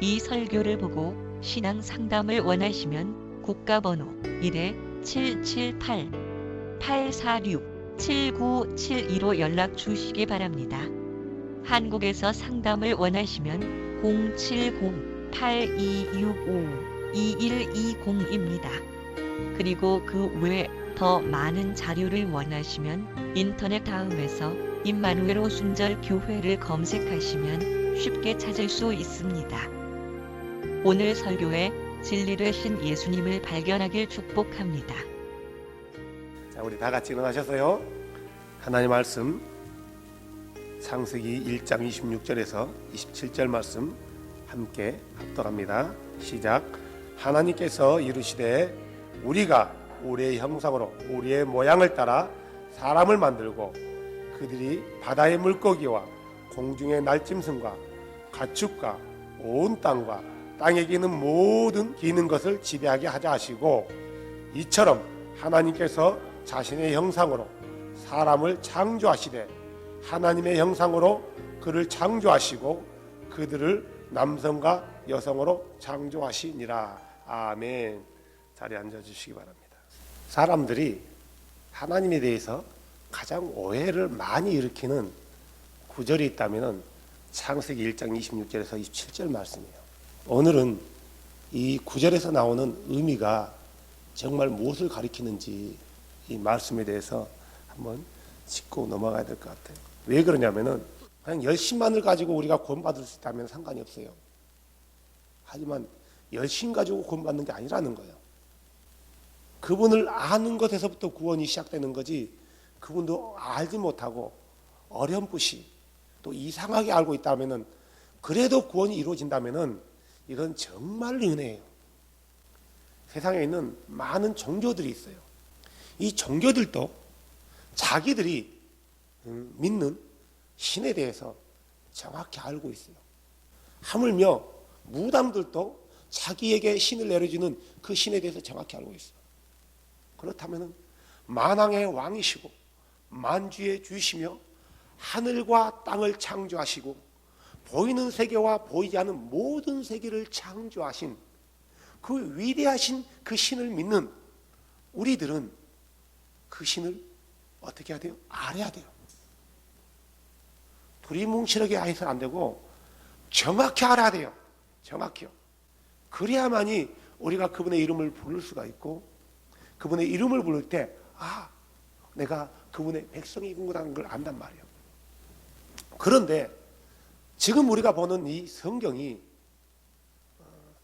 이 설교를 보고 신앙 상담을 원하시면 국가번호 1-778-846-7972로 연락 주시기 바랍니다. 한국에서 상담을 원하시면 070-8265-2120입니다. 그리고 그 외 더 많은 자료를 원하시면 인터넷 다음에서 임마누엘 오순절 교회를 검색하시면 쉽게 찾을 수 있습니다. 오늘 설교에 진리 되신 예수님을 발견하길 축복합니다. 자, 우리 다 같이 일어나셔서요. 하나님 말씀 창세기 1장 26절에서 27절 말씀 함께 합독합니다. 시작. 하나님께서 이르시되 우리가 우리의 형상으로 우리의 모양을 따라 사람을 만들고 그들이 바다의 물고기와 공중의 날짐승과 가축과 온 땅과 땅에 기는 모든 기는 것을 지배하게 하자 하시고 이처럼 하나님께서 자신의 형상으로 사람을 창조하시되 하나님의 형상으로 그를 창조하시고 그들을 남성과 여성으로 창조하시니라. 아멘. 자리에 앉아주시기 바랍니다. 사람들이 하나님에 대해서 가장 오해를 많이 일으키는 구절이 있다면 창세기 1장 26절에서 27절 말씀이에요. 오늘은 이 구절에서 나오는 의미가 정말 무엇을 가리키는지 이 말씀에 대해서 한번 짚고 넘어가야 될 것 같아요. 왜 그러냐면은 그냥 열심만을 가지고 우리가 구원받을 수 있다면 상관이 없어요. 하지만 열심 가지고 구원받는 게 아니라는 거예요. 그분을 아는 것에서부터 구원이 시작되는 거지, 그분도 알지 못하고 어렴풋이 또 이상하게 알고 있다면은 그래도 구원이 이루어진다면은 이건 정말 은혜예요. 세상에 있는 많은 종교들이 있어요. 이 종교들도 자기들이 믿는 신에 대해서 정확히 알고 있어요. 하물며 무당들도 자기에게 신을 내려주는 그 신에 대해서 정확히 알고 있어요. 그렇다면 만왕의 왕이시고 만주의 주시며 하늘과 땅을 창조하시고 보이는 세계와 보이지 않는 모든 세계를 창조하신 그 위대하신 그 신을 믿는 우리들은 그 신을 어떻게 해야 돼요? 알아야 돼요. 두리뭉실하게 해서는 안 되고 정확히 알아야 돼요. 정확히요. 그래야만이 우리가 그분의 이름을 부를 수가 있고 그분의 이름을 부를 때 내가 그분의 백성이구나라는 걸 안단 말이에요. 그런데 지금 우리가 보는 이 성경이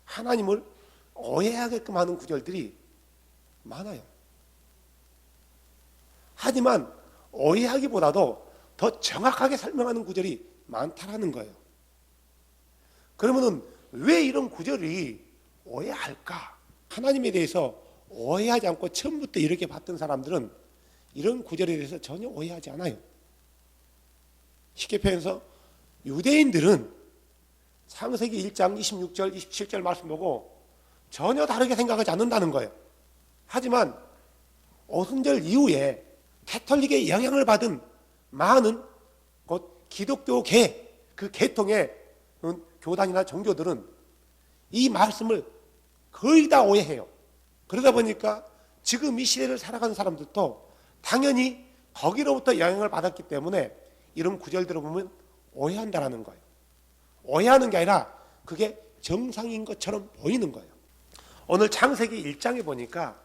하나님을 오해하게끔 하는 구절들이 많아요. 하지만 오해하기보다도 더 정확하게 설명하는 구절이 많다라는 거예요. 그러면은 왜 이런 구절이 오해할까? 하나님에 대해서 오해하지 않고 처음부터 이렇게 봤던 사람들은 이런 구절에 대해서 전혀 오해하지 않아요. 쉽게 표현해서 유대인들은 창세기 1장 26절, 27절 말씀 보고 전혀 다르게 생각하지 않는다는 거예요. 하지만 오순절 이후에 캐톨릭의 영향을 받은 많은 곧 기독교계 그 계통의 교단이나 종교들은 이 말씀을 거의 다 오해해요. 그러다 보니까 지금 이 시대를 살아가는 사람들도 당연히 거기로부터 영향을 받았기 때문에 이런 구절들을 보면 오해한다라는 거예요. 오해하는 게 아니라 그게 정상인 것처럼 보이는 거예요. 오늘 창세기 1장에 보니까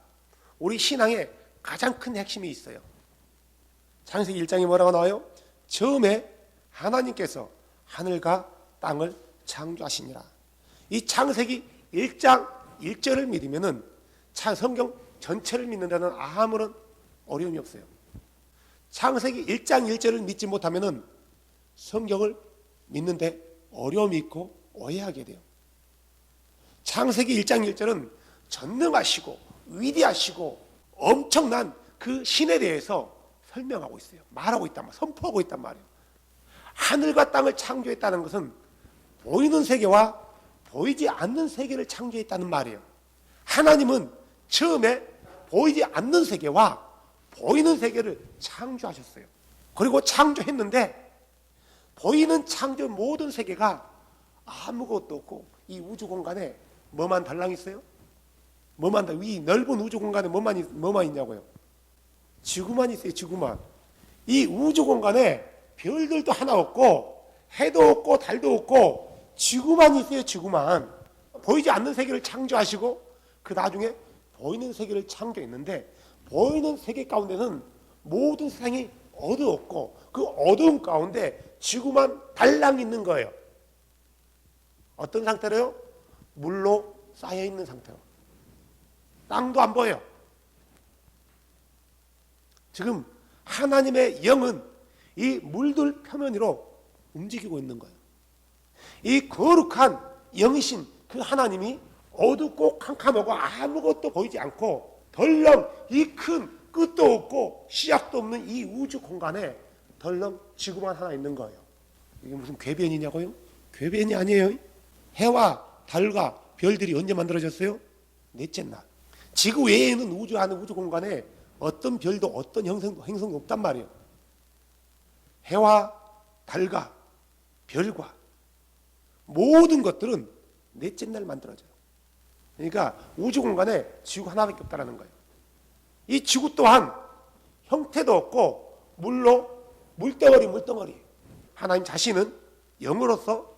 우리 신앙에 가장 큰 핵심이 있어요. 창세기 1장에 뭐라고 나와요? 처음에 하나님께서 하늘과 땅을 창조하시니라. 이 창세기 1장 1절을 믿으면은 성경 전체를 믿는 데는 아무런 어려움이 없어요. 창세기 1장 1절을 믿지 못하면은 성경을 믿는데 어려움이 있고 오해하게 돼요. 창세기 1장 1절은 전능하시고 위대하시고 엄청난 그 신에 대해서 설명하고 있어요. 말하고 있단 말이에요. 선포하고 있단 말이에요. 하늘과 땅을 창조했다는 것은 보이는 세계와 보이지 않는 세계를 창조했다는 말이에요. 하나님은 처음에 보이지 않는 세계와 보이는 세계를 창조하셨어요. 그리고 창조했는데 보이는 창조 모든 세계가 아무것도 없고 이 우주 공간에 뭐만 달랑 있어요? 이 넓은 우주 공간에 뭐만 있냐고요? 지구만 있어요. 지구만. 이 우주 공간에 별들도 하나 없고 해도 없고 달도 없고 지구만 있어요. 지구만. 보이지 않는 세계를 창조하시고 그 나중에 보이는 세계를 창조했는데 보이는 세계 가운데는 모든 세상이 어두웠고 그 어두운 가운데 지구만 달랑 있는 거예요. 어떤 상태로요? 물로 쌓여 있는 상태로. 땅도 안 보여요. 지금 하나님의 영은 이 물들 표면 위로 움직이고 있는 거예요. 이 거룩한 영이신 그 하나님이 어둡고 캄캄하고 아무것도 보이지 않고 덜렁 이 큰 끝도 없고 시작도 없는 이 우주 공간에 덜렁 지구만 하나 있는 거예요. 이게 무슨 궤변이냐고요? 궤변이 아니에요. 해와 달과 별들이 언제 만들어졌어요? 넷째 날. 지구 외에는 우주 안에 우주 공간에 어떤 별도 어떤 행성도 없단 말이에요. 해와 달과 별과 모든 것들은 넷째 날 만들어져요. 그러니까 우주 공간에 지구 하나밖에 없다는 거예요. 이 지구 또한 형태도 없고 물덩어리. 하나님 자신은 영으로서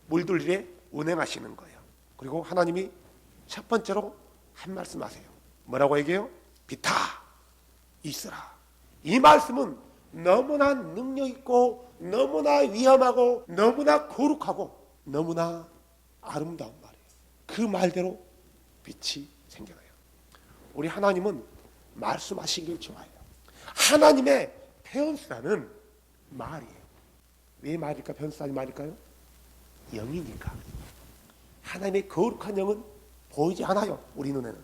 물들 일에 운행하시는 거예요. 그리고 하나님이 첫 번째로 한 말씀 하세요. 뭐라고 얘기해요? 비타 있으라. 이 말씀은 너무나 능력 있고 너무나 위험하고 너무나 거룩하고 너무나 아름다운 말이에요. 그 말대로 빛이 생겨나요. 우리 하나님은 말씀하시길 좋아해요. 하나님의 표현수단은 말이에요. 왜 말일까? 표현수단이 말일까요? 영이니까. 하나님의 거룩한 영은 보이지 않아요. 우리 눈에는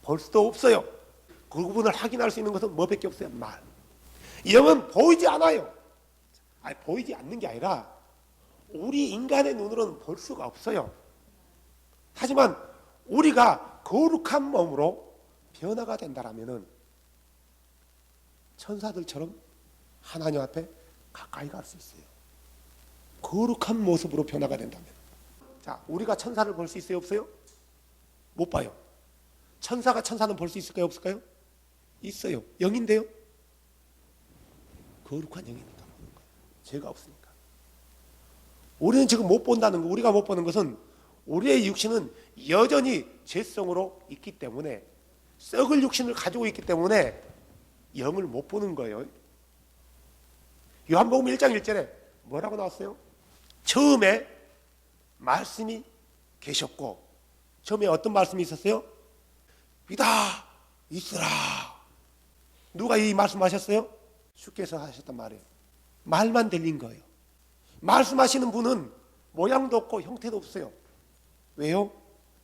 볼 수도 없어요. 그 부분을 확인할 수 있는 것은 뭐밖에 없어요? 말. 영은 보이지 않아요. 보이지 않는 게 아니라 우리 인간의 눈으로는 볼 수가 없어요. 하지만 우리가 거룩한 몸으로 변화가 된다라면은 천사들처럼 하나님 앞에 가까이 갈 수 있어요. 거룩한 모습으로 변화가 된다면. 자, 우리가 천사를 볼 수 있어요? 없어요? 못 봐요. 천사가 천사는 볼 수 있을까요? 없을까요? 있어요. 영인데요. 거룩한 영이니까 보는 거예요. 죄가 없으니까. 우리는 지금 못 본다는 거, 우리가 못 보는 것은 우리의 육신은 여전히 죄성으로 있기 때문에 썩을 육신을 가지고 있기 때문에 영을 못 보는 거예요. 요한복음 1장 1절에 뭐라고 나왔어요? 처음에 말씀이 계셨고 처음에 어떤 말씀이 있었어요? 비다 있으라. 누가 이 말씀하셨어요? 주께서 하셨단 말이에요. 말만 들린 거예요. 말씀하시는 분은 모양도 없고 형태도 없어요. 왜요?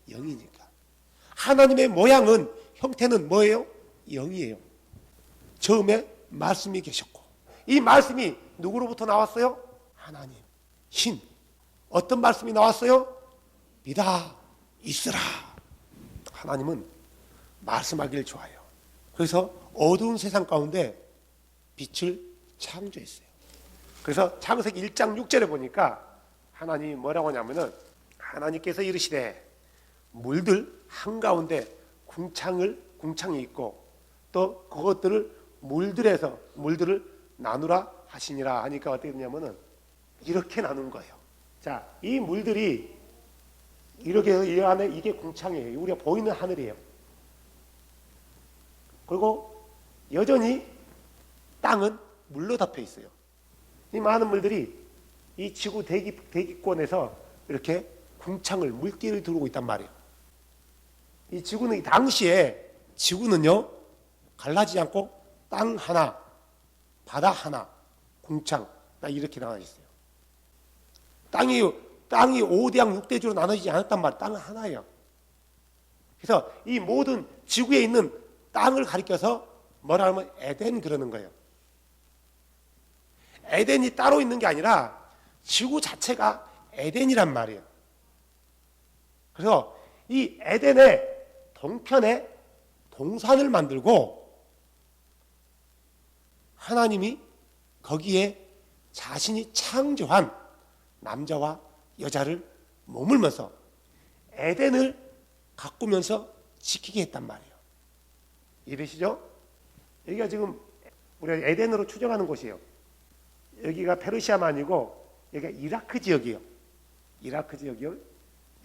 영이니까. 하나님의 모양은 형태는 뭐예요? 영이에요. 처음에 말씀이 계셨고 이 말씀이 누구로부터 나왔어요? 하나님, 신. 어떤 말씀이 나왔어요? 비다 있으라. 하나님은 말씀하기를 좋아해요. 그래서 어두운 세상 가운데 빛을 창조했어요. 그래서 창세기 1장 6절에 보니까 하나님이 뭐라고 하냐면은 하나님께서 이르시되 물들 한가운데 궁창이 있고 또 그것들을 물들을 나누라 하시니라 하니까 어떻게 되냐면은 이렇게 나눈 거예요. 자, 이 물들이 이렇게 해서 이 안에 이게 궁창이에요. 우리가 보이는 하늘이에요. 그리고 여전히 땅은 물로 덮여 있어요. 이 많은 물들이 이 지구 대기권에서 이렇게 궁창을 물기를 두르고 있단 말이에요. 이 지구는 당시에 지구는요 갈라지지 않고 땅 하나, 바다 하나, 궁창 딱 이렇게 나눠 있어요. 땅이 5대양 6대주로 나눠지지 않았단 말이에요. 땅은 하나예요. 그래서 이 모든 지구에 있는 땅을 가리켜서 뭐라 하면 에덴 그러는 거예요. 에덴이 따로 있는 게 아니라 지구 자체가 에덴이란 말이에요. 그래서 이 에덴의 동편에 동산을 만들고 하나님이 거기에 자신이 창조한 남자와 여자를 머물면서 에덴을 가꾸면서 지키게 했단 말이에요. 이해되시죠? 여기가 지금 우리가 에덴으로 추정하는 곳이에요. 여기가 페르시아만 아니고 여기가 이라크 지역이에요. 이라크 지역이요.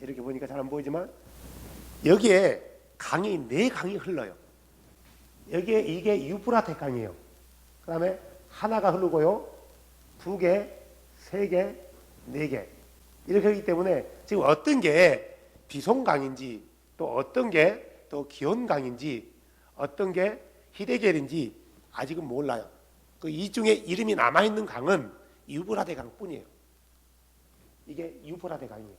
이렇게 보니까 잘 안 보이지만 여기에 강이 4강이 흘러요. 여기에 이게 유프라테 강이에요. 그 다음에 하나가 흐르고요. 2개, 3개, 4개 이렇게 하기 때문에 지금 어떤 게 비송강인지 또 어떤 게 또 기온강인지 어떤 게 히데겔인지 아직은 몰라요. 그 이 중에 이름이 남아있는 강은 유브라데 강뿐이에요. 이게 유브라데 강이에요.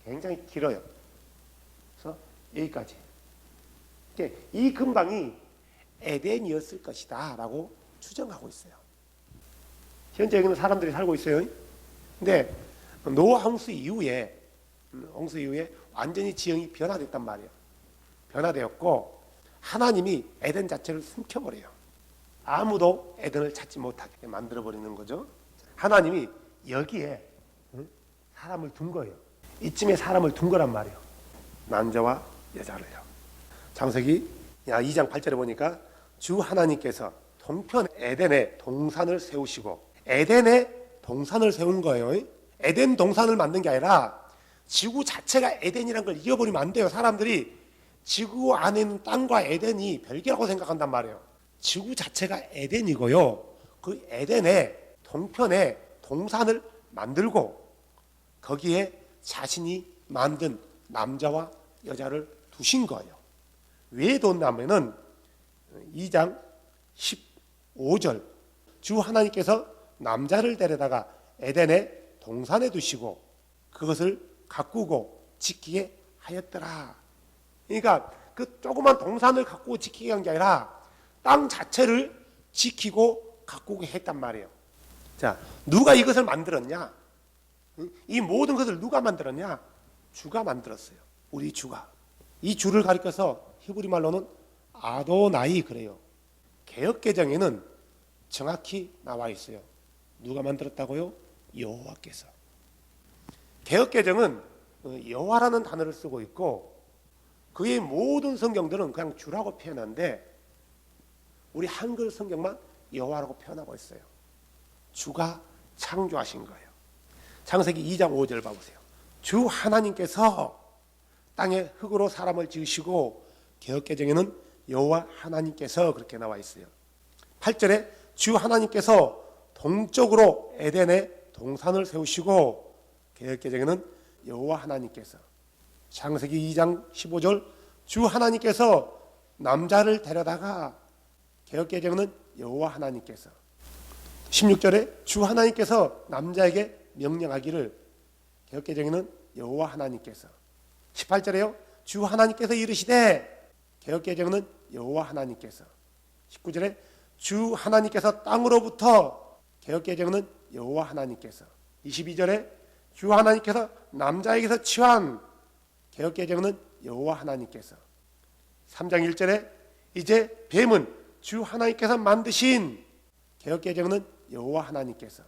굉장히 길어요. 그래서 여기까지. 이 근방이 에덴이었을 것이다 라고 추정하고 있어요. 현재 여기는 사람들이 살고 있어요. 근데 노아 홍수 이후에 완전히 지형이 변화됐단 말이에요. 변화되었고 하나님이 에덴 자체를 숨겨버려요. 아무도 에덴을 찾지 못하게 만들어버리는 거죠. 하나님이 여기에 사람을 둔 거예요. 이쯤에 사람을 둔 거란 말이에요. 남자와 여자를요. 창세기 2장 8절에 보니까 주 하나님께서 동편 에덴에 동산을 세우시고, 에덴에 동산을 세운 거예요. 에덴 동산을 만든 게 아니라 지구 자체가 에덴이라는 걸 잊어버리면 안 돼요. 사람들이 지구 안에 있는 땅과 에덴이 별개라고 생각한단 말이에요. 지구 자체가 에덴이고요. 그 에덴에 동편에 동산을 만들고 거기에 자신이 만든 남자와 여자를 두신 거예요. 왜 뒀냐면은 2장 15절 주 하나님께서 남자를 데려다가 에덴의 동산에 두시고 그것을 가꾸고 지키게 하였더라. 그러니까 그 조그만 동산을 가꾸고 지키게 한 게 아니라 땅 자체를 지키고 가꾸게 했단 말이에요. 자, 누가 이것을 만들었냐? 이 모든 것을 누가 만들었냐? 주가 만들었어요. 우리 주가. 이 주를 가리켜서 히브리 말로는 아도나이 그래요. 개역개정에는 정확히 나와 있어요. 누가 만들었다고요? 여호와께서. 개역개정은 여호와라는 단어를 쓰고 있고 그의 모든 성경들은 그냥 주라고 표현하는데 우리 한글 성경만 여호와라고 표현하고 있어요. 주가 창조하신 거예요. 창세기 2장 5절 봐보세요. 주 하나님께서 땅에 흙으로 사람을 지으시고 개역개정에는 여호와 하나님께서 그렇게 나와 있어요. 8절에 주 하나님께서 동쪽으로 에덴에 동산을 세우시고 개역개정에는 여호와 하나님께서. 창세기 2장 15절 주 하나님께서 남자를 데려다가 개역개정에는 여호와 하나님께서. 16절에 주 하나님께서 남자에게 명령하기를 개역개정에는 여호와 하나님께서. 18절에요 주 하나님께서 이르시되 개역개정에는 여호와 하나님께서. 19절에 주 하나님께서 땅으로부터 개역개정에는 여호와 하나님께서. 22절에 주 하나님께서 남자에게서 취한 개역개정에는 여호와 하나님께서. 3장 1절에 이제 뱀은 주 하나님께서 만드신 개역개정에는 여호와 하나님께서.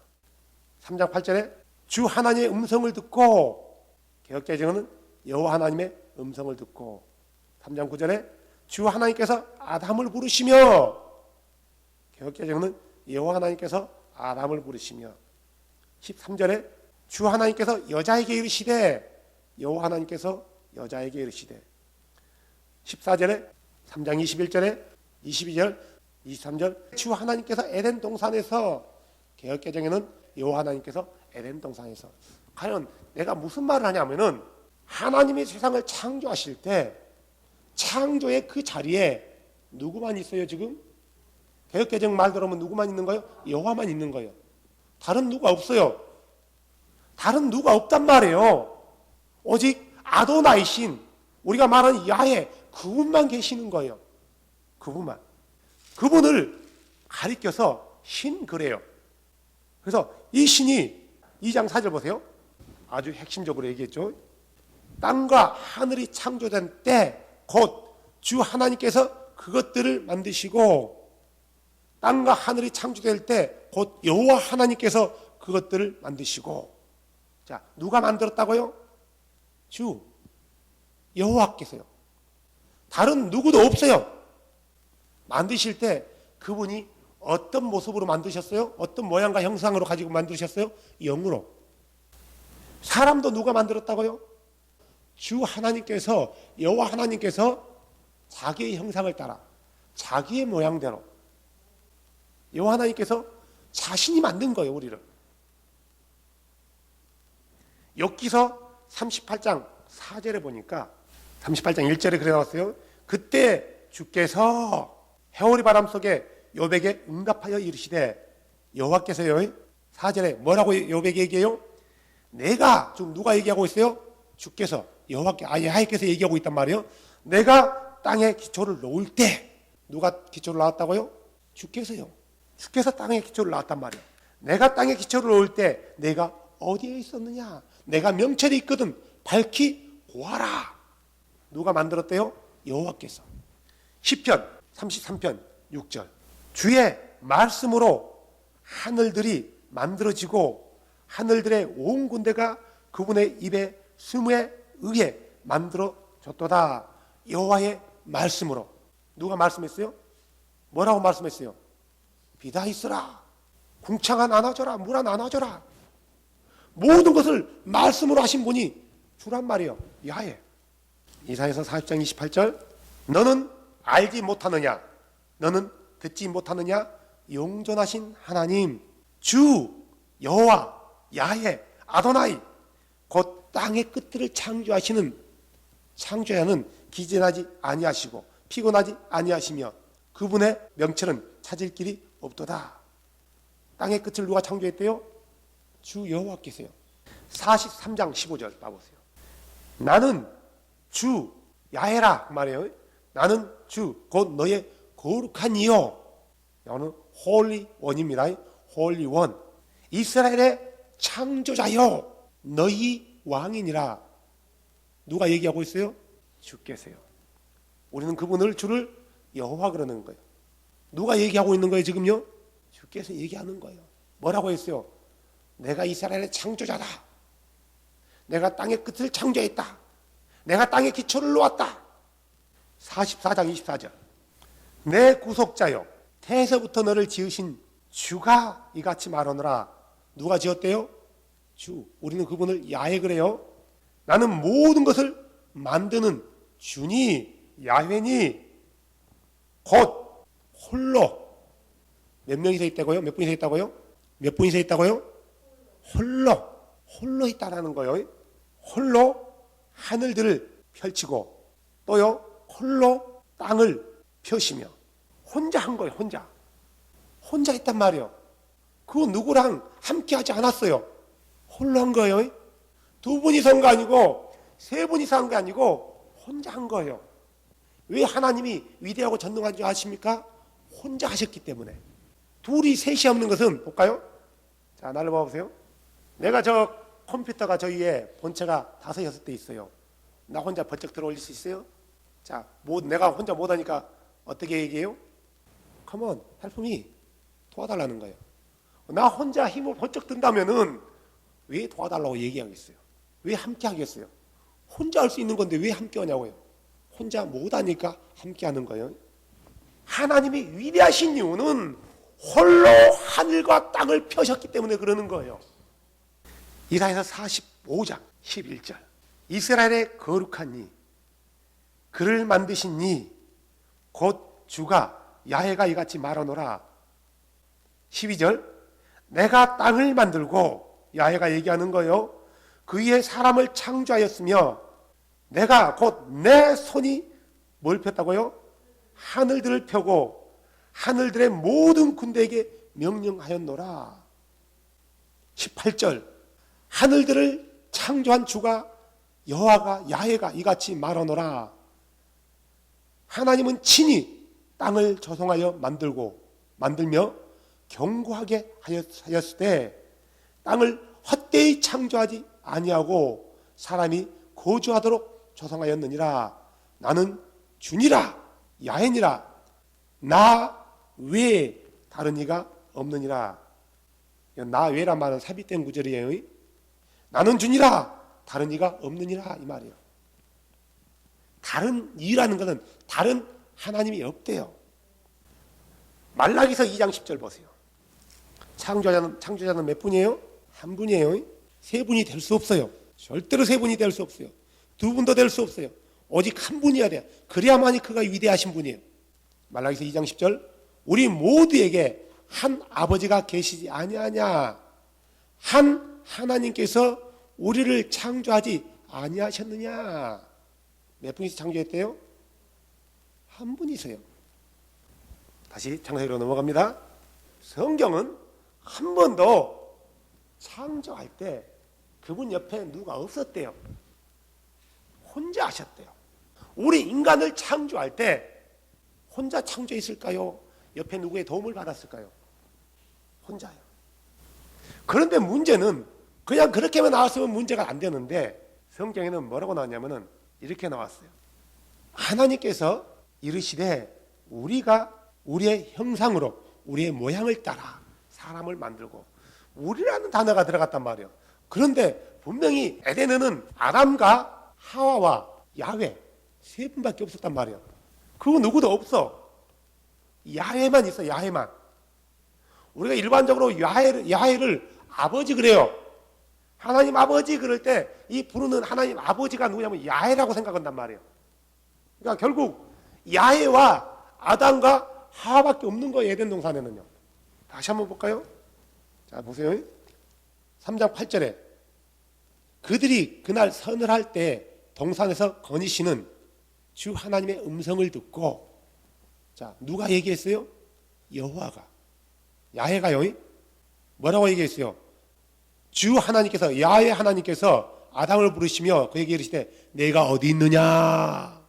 3장 8절에 주 하나님의 음성을 듣고 개역개정에는 여호와 하나님의 음성을 듣고. 3장 9절에 주 하나님께서 아담을 부르시며 개역개정에는 여호와 하나님께서 아담을 부르시며. 13절에 주 하나님께서 여자에게 이르시되 여호와 하나님께서 여자에게 이르시되. 14절에 3장 21절에 22절 23절 주 하나님께서 에덴 동산에서 개역개정에는 여호와 하나님께서 에덴 동산에서. 과연 내가 무슨 말을 하냐면은 하나님이 세상을 창조하실 때 창조의 그 자리에 누구만 있어요 지금? 개역개정 말 들어보면 누구만 있는 거예요? 여호와만 있는 거예요. 다른 누가 없어요. 다른 누가 없단 말이에요. 오직 아도나이신 우리가 말하는 야훼 그분만 계시는 거예요. 그분만. 그분을 가리켜서 신 그래요. 그래서 이 신이 2장 4절 보세요. 아주 핵심적으로 얘기했죠. 땅과 하늘이 창조된 때 곧 주 하나님께서 그것들을 만드시고 땅과 하늘이 창조될 때 곧 여호와 하나님께서 그것들을 만드시고. 자, 누가 만들었다고요? 주 여호와께서요. 다른 누구도 없어요. 만드실 때 그분이 어떤 모습으로 만드셨어요? 어떤 모양과 형상으로 가지고 만드셨어요? 영으로. 사람도 누가 만들었다고요? 주 하나님께서, 여호와 하나님께서 자기의 형상을 따라 자기의 모양대로 여호와 하나님께서 자신이 만든 거예요, 우리를. 욥기서 38장 4절에 보니까 38장 1절에 그래 나왔어요. 그때 주께서 해오리 바람 속에 욥에게 응답하여 이르시되, 여호와께서요 4절에 뭐라고 욥에게 얘기해요? 내가, 지금 누가 얘기하고 있어요? 주께서, 여호와께, 야훼께서 얘기하고 있단 말이에요. 내가 땅에 기초를 놓을 때, 누가 기초를 놓았다고요? 주께서요. 주께서 땅에 기초를 놓았단 말이에요. 내가 땅에 기초를 놓을 때 내가 어디에 있었느냐? 내가 명철이 있거든 밝히 보아라. 누가 만들었대요? 여호와께서. 시편 33편 6절. 주의 말씀으로 하늘들이 만들어지고 하늘들의 온 군대가 그분의 입에 숨에 의해 만들어졌도다. 여호와의 말씀으로. 누가 말씀했어요? 뭐라고 말씀했어요? 비다 있으라. 궁창아 나눠줘라. 물아 나눠줘라. 모든 것을 말씀으로 하신 분이 주란 말이에요. 야훼. 이사야서 40장 28절. 너는 알지 못하느냐? 너는 듣지 못하느냐? 영존하신 하나님 주 여호와 야훼 아도나이 곧 땅의 끝들을 창조하시는 창조자는 기진하지 아니하시고 피곤하지 아니하시며 그분의 명철은 찾을 길이 없도다. 땅의 끝을 누가 창조했대요? 주 여호와께서요. 43장 15절 봐보세요. 나는 주 야훼라 말이에요. 나는 주 곧 너의 거룩한 이요. 이거는 홀리 원입니다. 홀리 원. 이스라엘의 창조자요. 너희 왕이니라. 누가 얘기하고 있어요? 주께서요. 우리는 그분을 주를 여호와 그러는 거예요. 누가 얘기하고 있는 거예요 지금요? 주께서 얘기하는 거예요. 뭐라고 했어요? 내가 이스라엘의 창조자다. 내가 땅의 끝을 창조했다. 내가 땅의 기초를 놓았다. 44장 24절. 내 구속자여 태에서부터 너를 지으신 주가 이같이 말하노라. 누가 지었대요? 주. 우리는 그분을 야훼 그래요. 나는 모든 것을 만드는 주니 야훼니 곧 홀로. 몇 명이서 있다고요? 몇 분이서 있다고요? 몇 분이서 있다고요? 홀로 있다라는 거예요. 홀로 하늘들을 펼치고 또요 홀로 땅을 펴시며 혼자 한 거예요. 혼자 있단 말이에요. 그거 누구랑 함께 하지 않았어요. 홀로 한 거예요. 두 분이서 한 거 아니고 세 분이서 한 거 아니고 혼자 한 거예요. 왜 하나님이 위대하고 전능한 줄 아십니까? 혼자 하셨기 때문에. 둘이 셋이 없는 것은 볼까요? 자, 나를 봐보세요. 내가 저 컴퓨터가 저기에 본체가 5, 6대 있어요. 나 혼자 번쩍 들어 올릴 수 있어요? 자, 내가 혼자 못하니까 어떻게 얘기해요? Come on, help me. 도와달라는 거예요. 나 혼자 힘을 번쩍 든다면은 왜 도와달라고 얘기하겠어요? 왜 함께 하겠어요? 혼자 할 수 있는 건데 왜 함께 하냐고요? 혼자 못하니까 함께 하는 거예요. 하나님이 위대하신 이유는 홀로 하늘과 땅을 펴셨기 때문에 그러는 거예요. 이사야서 45장 11절. 이스라엘의 거룩한 이 그를 만드신 이 곧 주가 야훼가 이같이 말하노라. 12절. 내가 땅을 만들고 야훼가 얘기하는 거예요. 그 위에 사람을 창조하였으며 내가 곧 내 손이 뭘 폈다고요? 하늘들을 펴고 하늘들의 모든 군대에게 명령하였노라. 18절. 하늘들을 창조한 주가 여호와가 야훼가 이같이 말하노라. 하나님은 친히 땅을 조성하여 만들며 견고하게 하였을 때 땅을 헛되이 창조하지 아니하고 사람이 거주하도록 조성하였느니라. 나는 주니라 야훼니라. 나 외에 다른 이가 없느니라. 나 외란 말은 삽입된 구절이에요. 나는 주니라 다른 이가 없느니라 이 말이에요. 다른 이라는 것은 다른 하나님이 없대요. 말라기서 2장 10절 보세요. 창조자는 몇 분이에요? 한 분이에요. 세 분이 될 수 없어요. 절대로 세 분이 될 수 없어요. 두 분도 될 수 없어요. 오직 한 분이어야 돼요. 그래야만이 그가 위대하신 분이에요. 말라기서 2장 10절 우리 모두에게 한 아버지가 계시지 아니하냐. 한 하나님께서 우리를 창조하지 아니하셨느냐. 몇 분이서 창조했대요? 한 분이세요. 다시 창세기로 넘어갑니다. 성경은 한 번도 창조할 때 그분 옆에 누가 없었대요. 혼자 하셨대요. 우리 인간을 창조할 때 혼자 창조했을까요? 옆에 누구의 도움을 받았을까요? 혼자요. 그런데 문제는 그냥 그렇게만 나왔으면 문제가 안 되는데 성경에는 뭐라고 나왔냐면은 이렇게 나왔어요. 하나님께서 이르시되 우리가 우리의 형상으로 우리의 모양을 따라 사람을 만들고 우리라는 단어가 들어갔단 말이에요. 그런데 분명히 에덴에는 아담과 하와와 야훼 세 분밖에 없었단 말이에요. 그거 누구도 없어. 야훼만 있어. 야훼만. 우리가 일반적으로 야훼를 아버지 그래요. 하나님 아버지 그럴 때 이 부르는 하나님 아버지가 누구냐면 야훼라고 생각한단 말이에요. 그러니까 결국 야훼와 아담과 하와밖에 없는 거예요. 에덴 동산에는요. 다시 한번 볼까요? 자 보세요. 3장 8절에 그들이 그날 선을 할 때 동산에서 거니시는 주 하나님의 음성을 듣고 자 누가 얘기했어요? 여호와가. 야훼가요. 뭐라고 얘기했어요? 주 하나님께서 야훼 하나님께서 아담을 부르시며 그에게 이르시되 내가 어디 있느냐.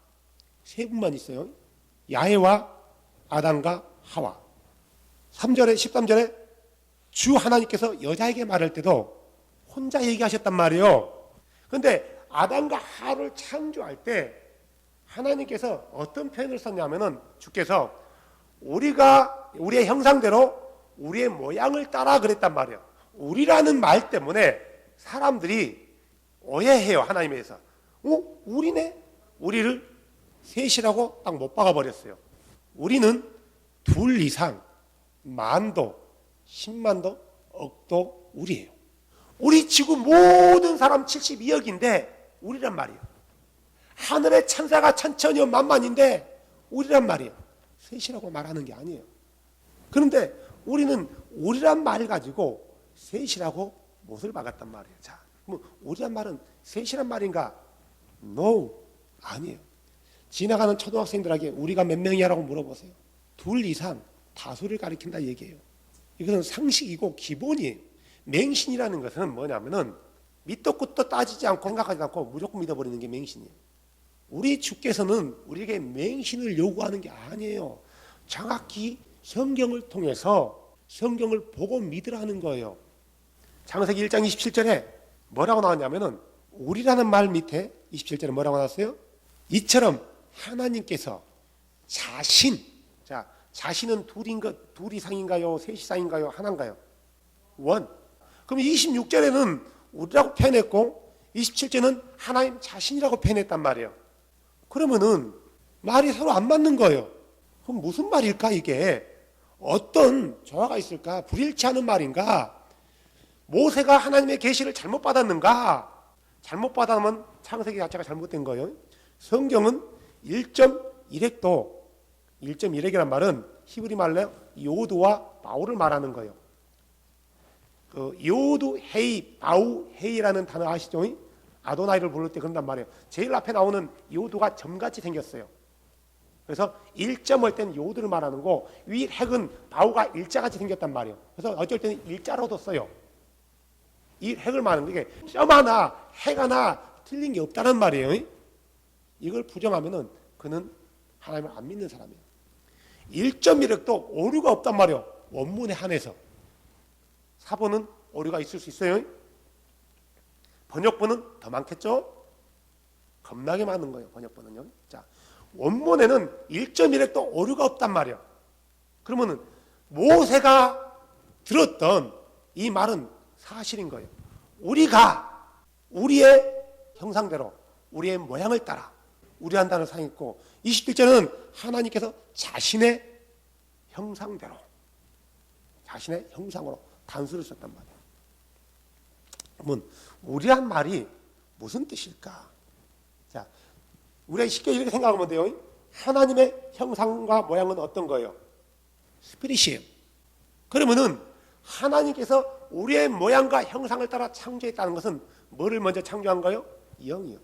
세 분만 있어요. 야훼와 아담과 하와. 3절에 13절에 주 하나님께서 여자에게 말할 때도 혼자 얘기하셨단 말이에요. 그런데 아담과 하와를 창조할 때 하나님께서 어떤 표현을 썼냐면은 주께서 우리가 우리의 형상대로 우리의 모양을 따라 그랬단 말이에요. 우리라는 말 때문에 사람들이 오해해요. 하나님에 대해서. 우리네? 우리를 셋이라고 딱 못 박아버렸어요. 우리는 둘 이상 만도, 10만도, 억도 우리예요. 우리 지구 모든 사람 72억인데 우리란 말이에요. 하늘의 천사가 천천여 만만인데 우리란 말이에요. 셋이라고 말하는 게 아니에요. 그런데 우리는 우리란 말 가지고 셋이라고 못을 박았단 말이에요. 자, 뭐 우리란 말은 셋이란 말인가? No, 아니에요. 지나가는 초등학생들에게 우리가 몇 명이야라고 물어보세요. 둘 이상 다수를 가리킨다 얘기예요. 이것은 상식이고 기본이에요. 맹신이라는 것은 뭐냐면은 밑도 끝도 따지지 않고 생각하지 않고 무조건 믿어버리는 게 맹신이에요. 우리 주께서는 우리에게 맹신을 요구하는 게 아니에요. 정확히 성경을 통해서 성경을 보고 믿으라는 거예요. 창세기 1장 27절에 뭐라고 나왔냐면은 우리라는 말 밑에 27절에 뭐라고 나왔어요? 이처럼 하나님께서 자신은 둘 이상인가요? 셋 이상인가요? 하나인가요? 원. 그럼 26절에는 우리라고 표현했고 27절에는 하나님 자신이라고 표현했단 말이에요. 그러면은 말이 서로 안 맞는 거예요. 그럼 무슨 말일까 이게? 어떤 조화가 있을까? 불일치하는 말인가? 모세가 하나님의 계시를 잘못 받았는가? 잘못 받았으면 창세기 자체가 잘못된 거예요. 성경은 1.1획도 1.1획이란 말은 히브리 말로 요두와 바우를 말하는 거예요. 그 요두 헤이 바우 헤이라는 단어 아시죠? 아도나이를 부를 때 그런단 말이에요. 제일 앞에 나오는 요두가 점같이 생겼어요. 그래서 1점을 때는 요두를 말하는 거, 위 핵은 바우가 일자같이 생겼단 말이에요. 그래서 어쩔 때는 일자로도 써요. 이 핵을 말하는 게 점 하나, 핵 하나 틀린 게 없다는 말이에요. 이걸 부정하면은 그는 하나님을 안 믿는 사람이에요. 1.1획도 오류가 없단 말이에요. 원문에 한해서. 사본은 오류가 있을 수 있어요. 번역본은 더 많겠죠? 겁나게 많은 거예요. 번역본은요. 자, 원문에는 1.1획도 오류가 없단 말이에요. 그러면은 모세가 들었던 이 말은 사실인 거예요. 우리가 우리의 형상대로 우리의 모양을 따라 우리한다는 상이 있고 21절은 하나님께서 자신의 형상대로 자신의 형상으로 단수를 썼단 말이에요. 그러면 우리란 말이 무슨 뜻일까? 자, 우리가 쉽게 이렇게 생각하면 돼요. 하나님의 형상과 모양은 어떤 거예요? 스피릿이에요. 그러면은 하나님께서 우리의 모양과 형상을 따라 창조했다는 것은 뭐를 먼저 창조한가요? 영이요.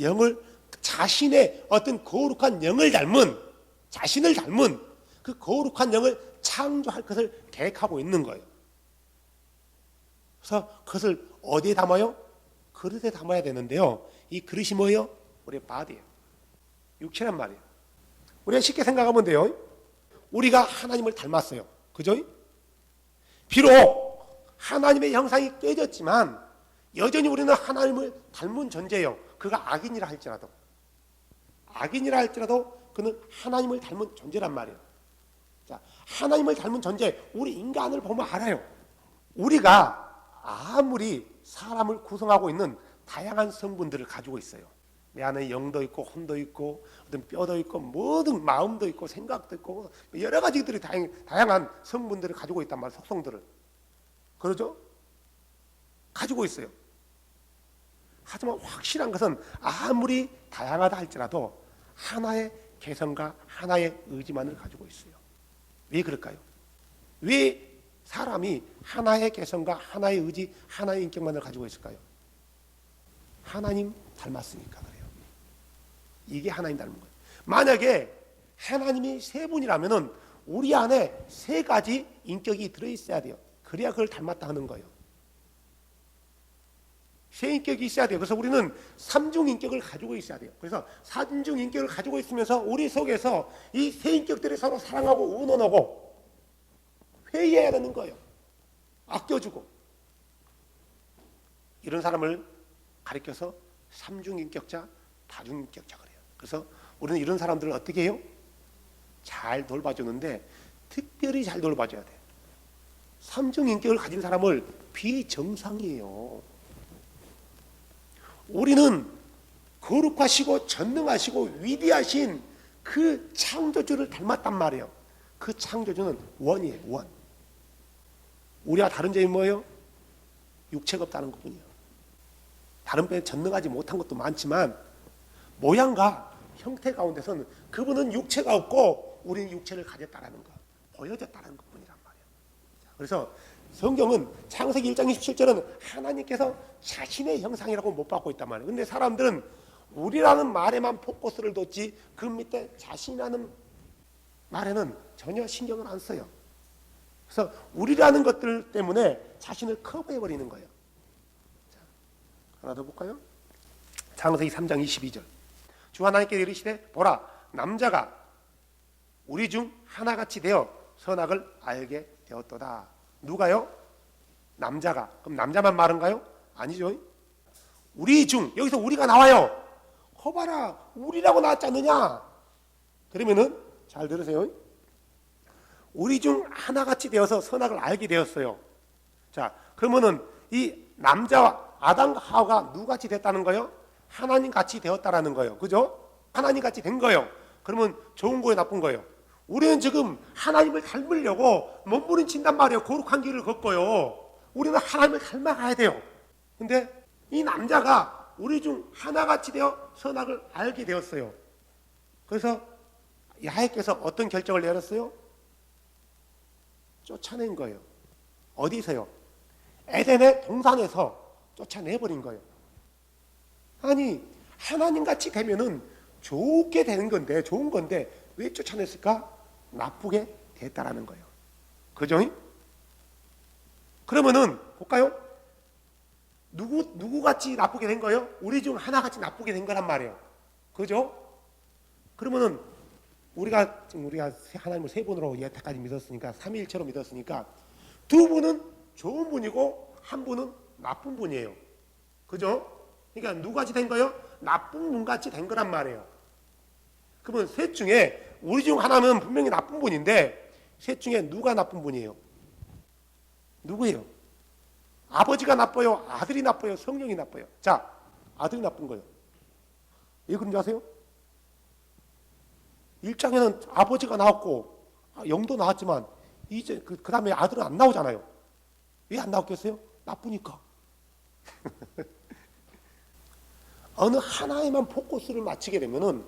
영을 자신의 어떤 거룩한 영을 닮은 자신을 닮은 그 거룩한 영을 창조할 것을 계획하고 있는 거예요. 그래서 그것을 어디에 담아요? 그릇에 담아야 되는데요. 이 그릇이 뭐예요? 우리의 바디예요. 육체란 말이에요. 우리가 쉽게 생각하면 돼요. 우리가 하나님을 닮았어요. 그죠? 비록 하나님의 형상이 깨졌지만 여전히 우리는 하나님을 닮은 존재예요. 그가 악인이라 할지라도 그는 하나님을 닮은 존재란 말이에요. 자, 하나님을 닮은 존재, 우리 인간을 보면 알아요. 우리가 아무리 사람을 구성하고 있는 다양한 성분들을 가지고 있어요. 내 안에 영도 있고 혼도 있고 어떤 뼈도 있고 모든 마음도 있고 생각도 있고 여러 가지들이 다양한 성분들을 가지고 있단 말이에요. 속성들을. 그러죠? 가지고 있어요. 하지만 확실한 것은 아무리 다양하다 할지라도 하나의 개성과 하나의 의지만을 가지고 있어요. 왜 그럴까요? 왜 사람이 하나의 개성과 하나의 의지, 하나의 인격만을 가지고 있을까요? 하나님 닮았으니까 그래요. 이게 하나님 닮은 거예요. 만약에 하나님이 세 분이라면은 우리 안에 세 가지 인격이 들어있어야 돼요. 그래야 그걸 닮았다 하는 거예요. 세 인격이 있어야 돼요. 그래서 우리는 삼중 인격을 가지고 있어야 돼요. 그래서 삼중 인격을 가지고 있으면서 우리 속에서 이 세 인격들이 서로 사랑하고 의논하고 회의해야 되는 거예요. 아껴주고. 이런 사람을 가리켜서 삼중 인격자, 다중 인격자 그래요. 그래서 우리는 이런 사람들을 어떻게 해요? 잘 돌봐주는데 특별히 잘 돌봐줘야 돼요. 삼중 인격을 가진 사람을 비정상이에요. 우리는 거룩하시고 전능하시고 위대하신 그 창조주를 닮았단 말이에요. 그 창조주는 원이에요. 원. 우리와 다른 점이 뭐예요? 육체가 없다는 것뿐이에요. 다른 뼈에 전능하지 못한 것도 많지만 모양과 형태 가운데서는 그분은 육체가 없고 우리는 육체를 가졌다는 것, 보여졌다는 것뿐이란 말이에요. 그래서 성경은 창세기 1장 27절은 하나님께서 자신의 형상이라고 못 받고 있단 말이에요. 근데 사람들은 우리라는 말에만 포커스를 뒀지 그 밑에 자신이라는 말에는 전혀 신경을 안 써요. 그래서 우리라는 것들 때문에 자신을 커버해버리는 거예요. 자, 하나 더 볼까요? 창세기 3장 22절. 주 하나님께 이르시되 보라 남자가 우리 중 하나같이 되어 선악을 알게 되었도다. 누가요? 남자가. 그럼 남자만 말인가요? 아니죠. 우리 중, 여기서 우리가 나와요. 거봐라, 우리라고 나왔지 않느냐? 그러면은 잘 들으세요. 우리 중 하나같이 되어서 선악을 알게 되었어요. 자, 그러면은 이 남자와 아담과 하와가 누구같이 됐다는 거예요? 하나님 같이 되었다라는 거예요. 그죠? 하나님 같이 된 거예요. 그러면 좋은 거예요, 나쁜 거예요? 우리는 지금 하나님을 닮으려고 몸부림친단 말이에요. 거룩한 길을 걷고요. 우리는 하나님을 닮아가야 돼요. 근데 이 남자가 우리 중 하나같이 되어 선악을 알게 되었어요. 그래서 야훼께서 어떤 결정을 내렸어요? 쫓아낸 거예요. 어디서요? 에덴의 동산에서 쫓아내버린 거예요. 아니 하나님같이 되면은 좋게 되는 건데 좋은 건데 왜 쫓아냈을까? 나쁘게 됐다라는 거예요. 그죠? 그러면은 볼까요? 누구같이 나쁘게 된 거예요? 우리 중 하나같이 나쁘게 된 거란 말이에요. 그죠? 그러면은 우리가 하나님을 세 분으로 여태까지 믿었으니까 삼위일체로 믿었으니까 두 분은 좋은 분이고 한 분은 나쁜 분이에요. 그죠? 그러니까 누구같이 된 거예요? 나쁜 분같이 된 거란 말이에요. 그러면 셋 중에 우리 중 하나는 분명히 나쁜 분인데 셋 중에 누가 나쁜 분이에요? 누구예요? 아버지가 나빠요? 아들이 나빠요? 성령이 나빠요? 자, 아들이 나쁜 거예요. 왜 그런지 아세요? 1장에는 아버지가 나왔고 영도 나왔지만 이제 그 다음에 아들은 안 나오잖아요. 왜 안 나왔겠어요? 나쁘니까. 어느 하나에만 포커스를 맞추게 되면은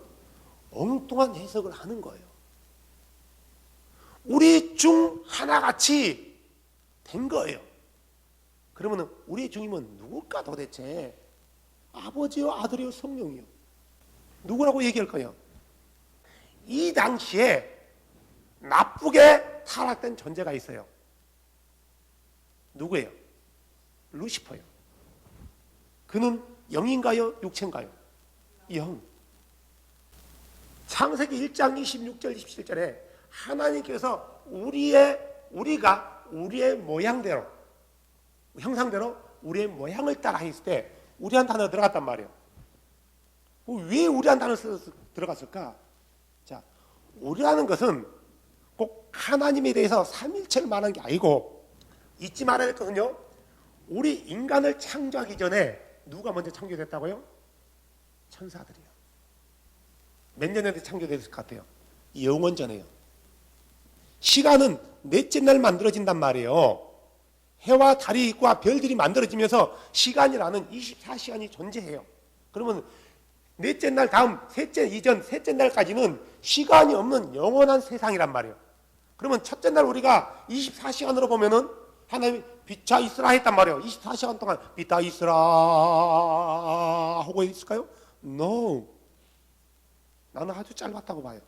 엉뚱한 해석을 하는 거예요. 우리 중 하나같이 된 거예요. 그러면 우리 중이면 누굴까 도대체? 아버지요, 아들이요, 성령이요. 누구라고 얘기할까요? 이 당시에 나쁘게 타락된 존재가 있어요. 누구예요? 루시퍼요. 그는 영인가요? 육체인가요? 영. 창세기 1장 26절 27절에 하나님께서 우리가 우리의 모양대로, 형상대로 우리의 모양을 따라 했을 때 우리한 단어가 들어갔단 말이에요. 왜 우리한 단어가 들어갔을까? 자, 우리라는 것은 꼭 하나님에 대해서 삼일체를 말하는 게 아니고, 잊지 말아야 될 것은요, 우리 인간을 창조하기 전에 누가 먼저 창조됐다고요? 천사들이요. 몇 년에 창조됐을 것 같아요? 영원 전에요. 시간은 넷째 날 만들어진단 말이에요. 해와 달과 별들이 만들어지면서 시간이라는 24시간이 존재해요. 그러면 넷째 날 다음 셋째 이전 셋째 날까지는 시간이 없는 영원한 세상이란 말이에요. 그러면 첫째 날 우리가 24시간으로 보면은 하나님이 빛아 있으라 했단 말이에요. 24시간 동안 빛아 있으라 하고 있을까요? No. 나는 아주 짧았다고 봐요.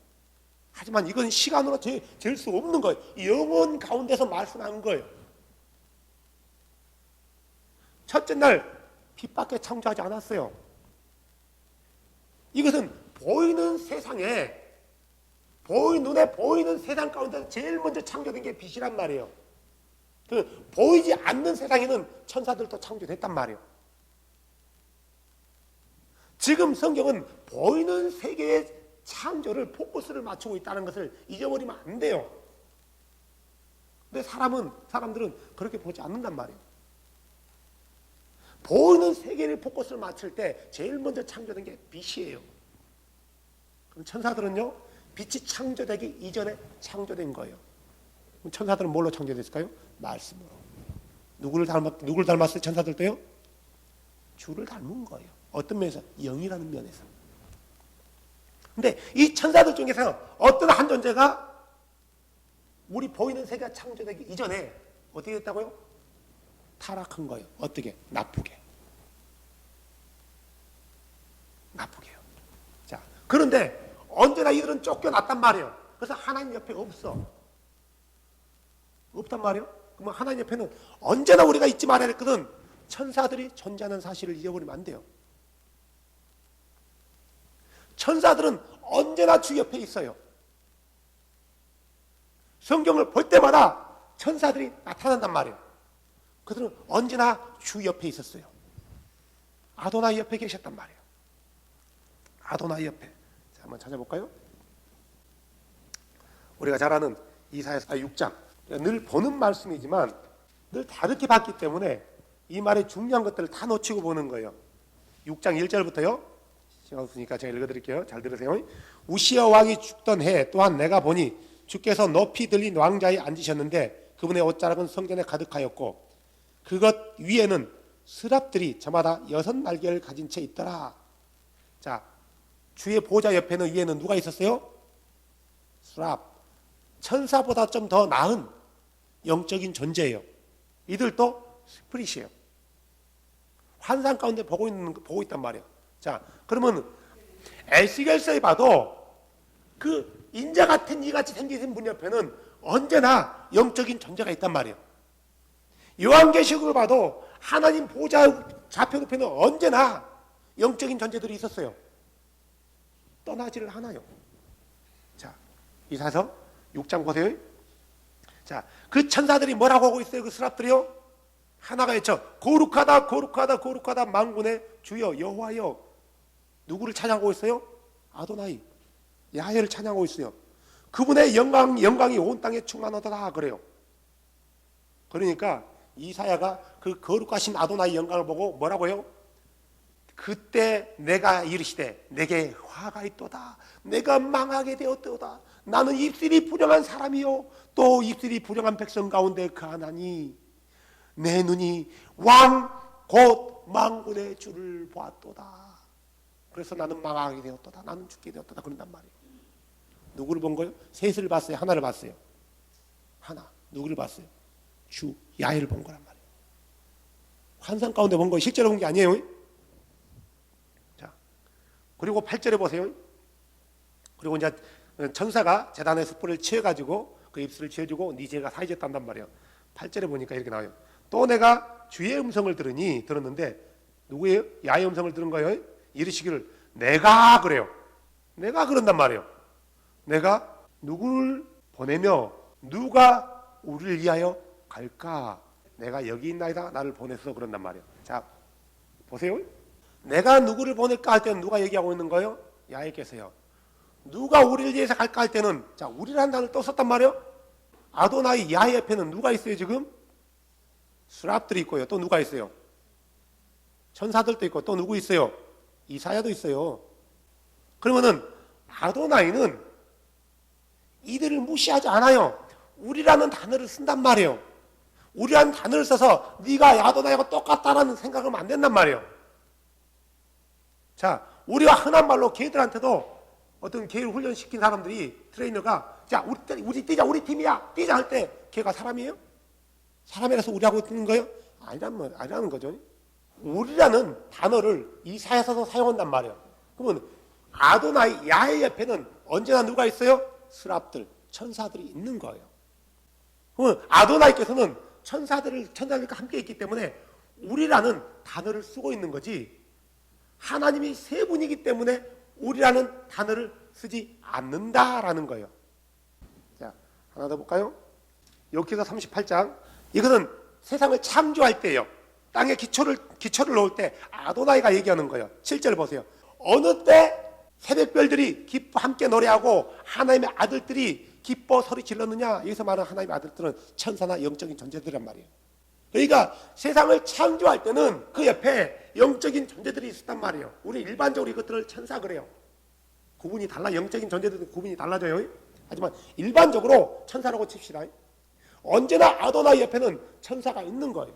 하지만 이건 시간으로 잴 수 없는 거예요. 영원 가운데서 말씀하는 거예요. 첫째 날 빛밖에 창조하지 않았어요. 이것은 보이는 세상에, 눈에 보이는 세상 가운데 제일 먼저 창조된 게 빛이란 말이에요. 그 보이지 않는 세상에는 천사들도 창조됐단 말이에요. 지금 성경은 보이는 세계의 창조를 포커스를 맞추고 있다는 것을 잊어버리면 안 돼요. 근데 사람들은 그렇게 보지 않는단 말이에요. 보이는 세계를 포커스를 맞출 때 제일 먼저 창조된 게 빛이에요. 그럼 천사들은요, 빛이 창조되기 이전에 창조된 거예요. 그럼 천사들은 뭘로 창조됐을까요? 말씀으로. 누구를 닮았어요? 천사들도요? 주를 닮은 거예요. 어떤 면에서? 영이라는 면에서. 근데 이 천사들 중에서 어떤 한 존재가 우리 보이는 세계가 창조되기 이전에 어떻게 됐다고요? 타락한 거예요. 어떻게? 나쁘게요. 자, 그런데 언제나 이들은 쫓겨났단 말이에요. 그래서 하나님 옆에 없단 말이에요. 그러면 하나님 옆에는 언제나 우리가 잊지 말아야 할 것은 천사들이 존재하는 사실을 잊어버리면 안 돼요. 천사들은 언제나 주 옆에 있어요. 성경을 볼 때마다 천사들이 나타난단 말이에요. 그들은 언제나 주 옆에 있었어요. 아도나이 옆에 계셨단 말이에요. 아도나이 옆에. 자, 한번 찾아볼까요? 우리가 잘 아는 이사야서 6장. 늘 보는 말씀이지만 늘 다르게 봤기 때문에 이 말의 중요한 것들을 다 놓치고 보는 거예요. 6장 1절부터요. 시간 없으니까 제가 읽어드릴게요. 잘 들으세요. 우시아 왕이 죽던 해 또한 내가 보니 주께서 높이 들린 왕자에 앉으셨는데 그분의 옷자락은 성전에 가득하였고 그것 위에는 스랍들이 저마다 6날개를 가진 채 있더라. 자, 주의 보좌 옆에는 위에는 누가 있었어요? 스랍. 천사보다 좀 더 나은 영적인 존재예요. 이들도 스프릿이에요. 환상 가운데 보고 있단 말이에요. 자, 그러면 에스겔서에 봐도 그 인자 같은 이같이 생기신 분 옆에는 언제나 영적인 존재가 있단 말이에요. 요한계시록을 봐도 하나님 보좌 좌표 옆에는 언제나 영적인 존재들이 있었어요. 떠나지를 않아요. 자, 이사서 6장 보세요. 자, 그 천사들이 뭐라고 하고 있어요? 그 스랍들이요? 하나가 외쳐 거룩하다 거룩하다 거룩하다 만군의 주여 여호와여. 누구를 찬양하고 있어요? 아도나이 야훼를 찬양하고 있어요. 그분의 영광이 온 땅에 충만하다 그래요. 그러니까 이사야가 그 거룩하신 아도나의 영광을 보고 뭐라고 해요? 그때 내가 이르시되 내게 화가 있도다. 내가 망하게 되었도다. 나는 입술이 불량한 사람이요 또 입술이 불량한 백성 가운데 거하나니 내 눈이 왕 곧 망군의 주를 보았도다. 그래서 나는 망하게 되었도다. 나는 죽게 되었도다. 그런단 말이에요. 누구를 본 거예요? 셋을 봤어요? 하나를 봤어요? 하나. 누구를 봤어요? 주 야훼를 본 거란 말이에요. 환상 가운데 본 거 실제로 본 게 아니에요. 자, 그리고 8절에 보세요. 그리고 이제 천사가 제단의 숯불을 치워가지고 그 입술을 지어주고 네 죄가 사해졌단단 말이에요. 8절에 보니까 이렇게 나와요. 또 내가 주의 음성을 들었는데 누구예요? 야훼의 음성을 들은 거예요. 이르시기를 내가 그래요. 내가 그런단 말이에요. 내가 누구를 보내며 누가 우리를 위하여 갈까? 내가 여기 있나이다. 나를 보내서 그런단 말이에요. 자, 보세요. 내가 누구를 보낼까 할 때는 누가 얘기하고 있는 거예요? 야훼께서요. 누가 우리를 위해서 갈까 할 때는 자, 우리라는 단어를 또 썼단 말이에요. 아도나이 야훼 옆에는 누가 있어요 지금? 수랍들이 있고요. 또 누가 있어요? 천사들도 있고 또 누구 있어요? 이사야도 있어요. 그러면은 아도나이는 이들을 무시하지 않아요. 우리라는 단어를 쓴단 말이에요. 우리라는 단어를 써서 네가 아도나이하고 똑같다라는 생각을 하면 안 된단 말이에요. 자, 우리가 흔한 말로 걔들한테도 어떤 걔를 훈련시킨 사람들이 트레이너가 자 우리 뛰자 우리 팀이야 뛰자 할 때 걔가 사람이에요? 사람이라서 우리하고 뛰는 거예요? 아니라는 거죠. 우리라는 단어를 이사야서도 사용한단 말이에요. 그러면 아도나이 야훼 옆에는 언제나 누가 있어요? 스랍들 천사들이 있는 거예요. 그러면 아도나이께서는 천사들과 함께 있기 때문에 우리라는 단어를 쓰고 있는 거지 하나님이 세 분이기 때문에 우리라는 단어를 쓰지 않는다라는 거예요. 자, 하나 더 볼까요? 욥기서 38장. 이것은 세상을 창조할 때예요. 땅에 기초를 놓을 때 아도나이가 얘기하는 거예요. 7절 보세요. 어느 때 새벽별들이 기뻐 함께 노래하고 하나님의 아들들이 기뻐 소리 질렀느냐? 여기서 말하는 하나님의 아들들은 천사나 영적인 존재들이란 말이에요. 그러니까 세상을 창조할 때는 그 옆에 영적인 존재들이 있었단 말이에요. 우리 일반적으로 이것들을 천사 그래요. 구분이 달라. 영적인 존재들은 구분이 달라져요. 하지만 일반적으로 천사라고 칩시다. 언제나 아도나이 옆에는 천사가 있는 거예요.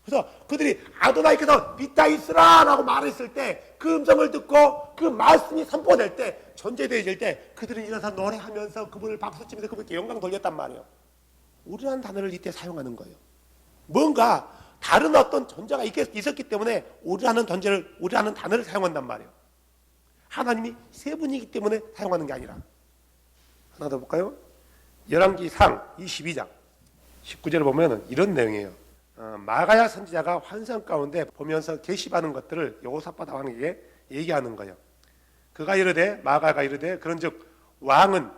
그래서 그들이 아도나이께서 빛다 있으라 라고 말했을 때 그 음성을 듣고 그 말씀이 선포될 때 존재되어질 때 그들은 일어나서 노래하면서 그분을 박수치면서 그분께 영광 돌렸단 말이에요. 우리라는 단어를 이때 사용하는 거예요. 뭔가 다른 어떤 존재가 있었기 때문에 우리라는 단어를 사용한단 말이에요. 하나님이 세 분이기 때문에 사용하는 게 아니라. 하나 더 볼까요? 열왕기상 22장 19절을 보면 이런 내용이에요. 마가야 선지자가 환상 가운데 보면서 계시받은 것들을 여호사밧 왕에게 얘기하는 거예요. 그가 이르되 마가가 이르되 그런즉 왕은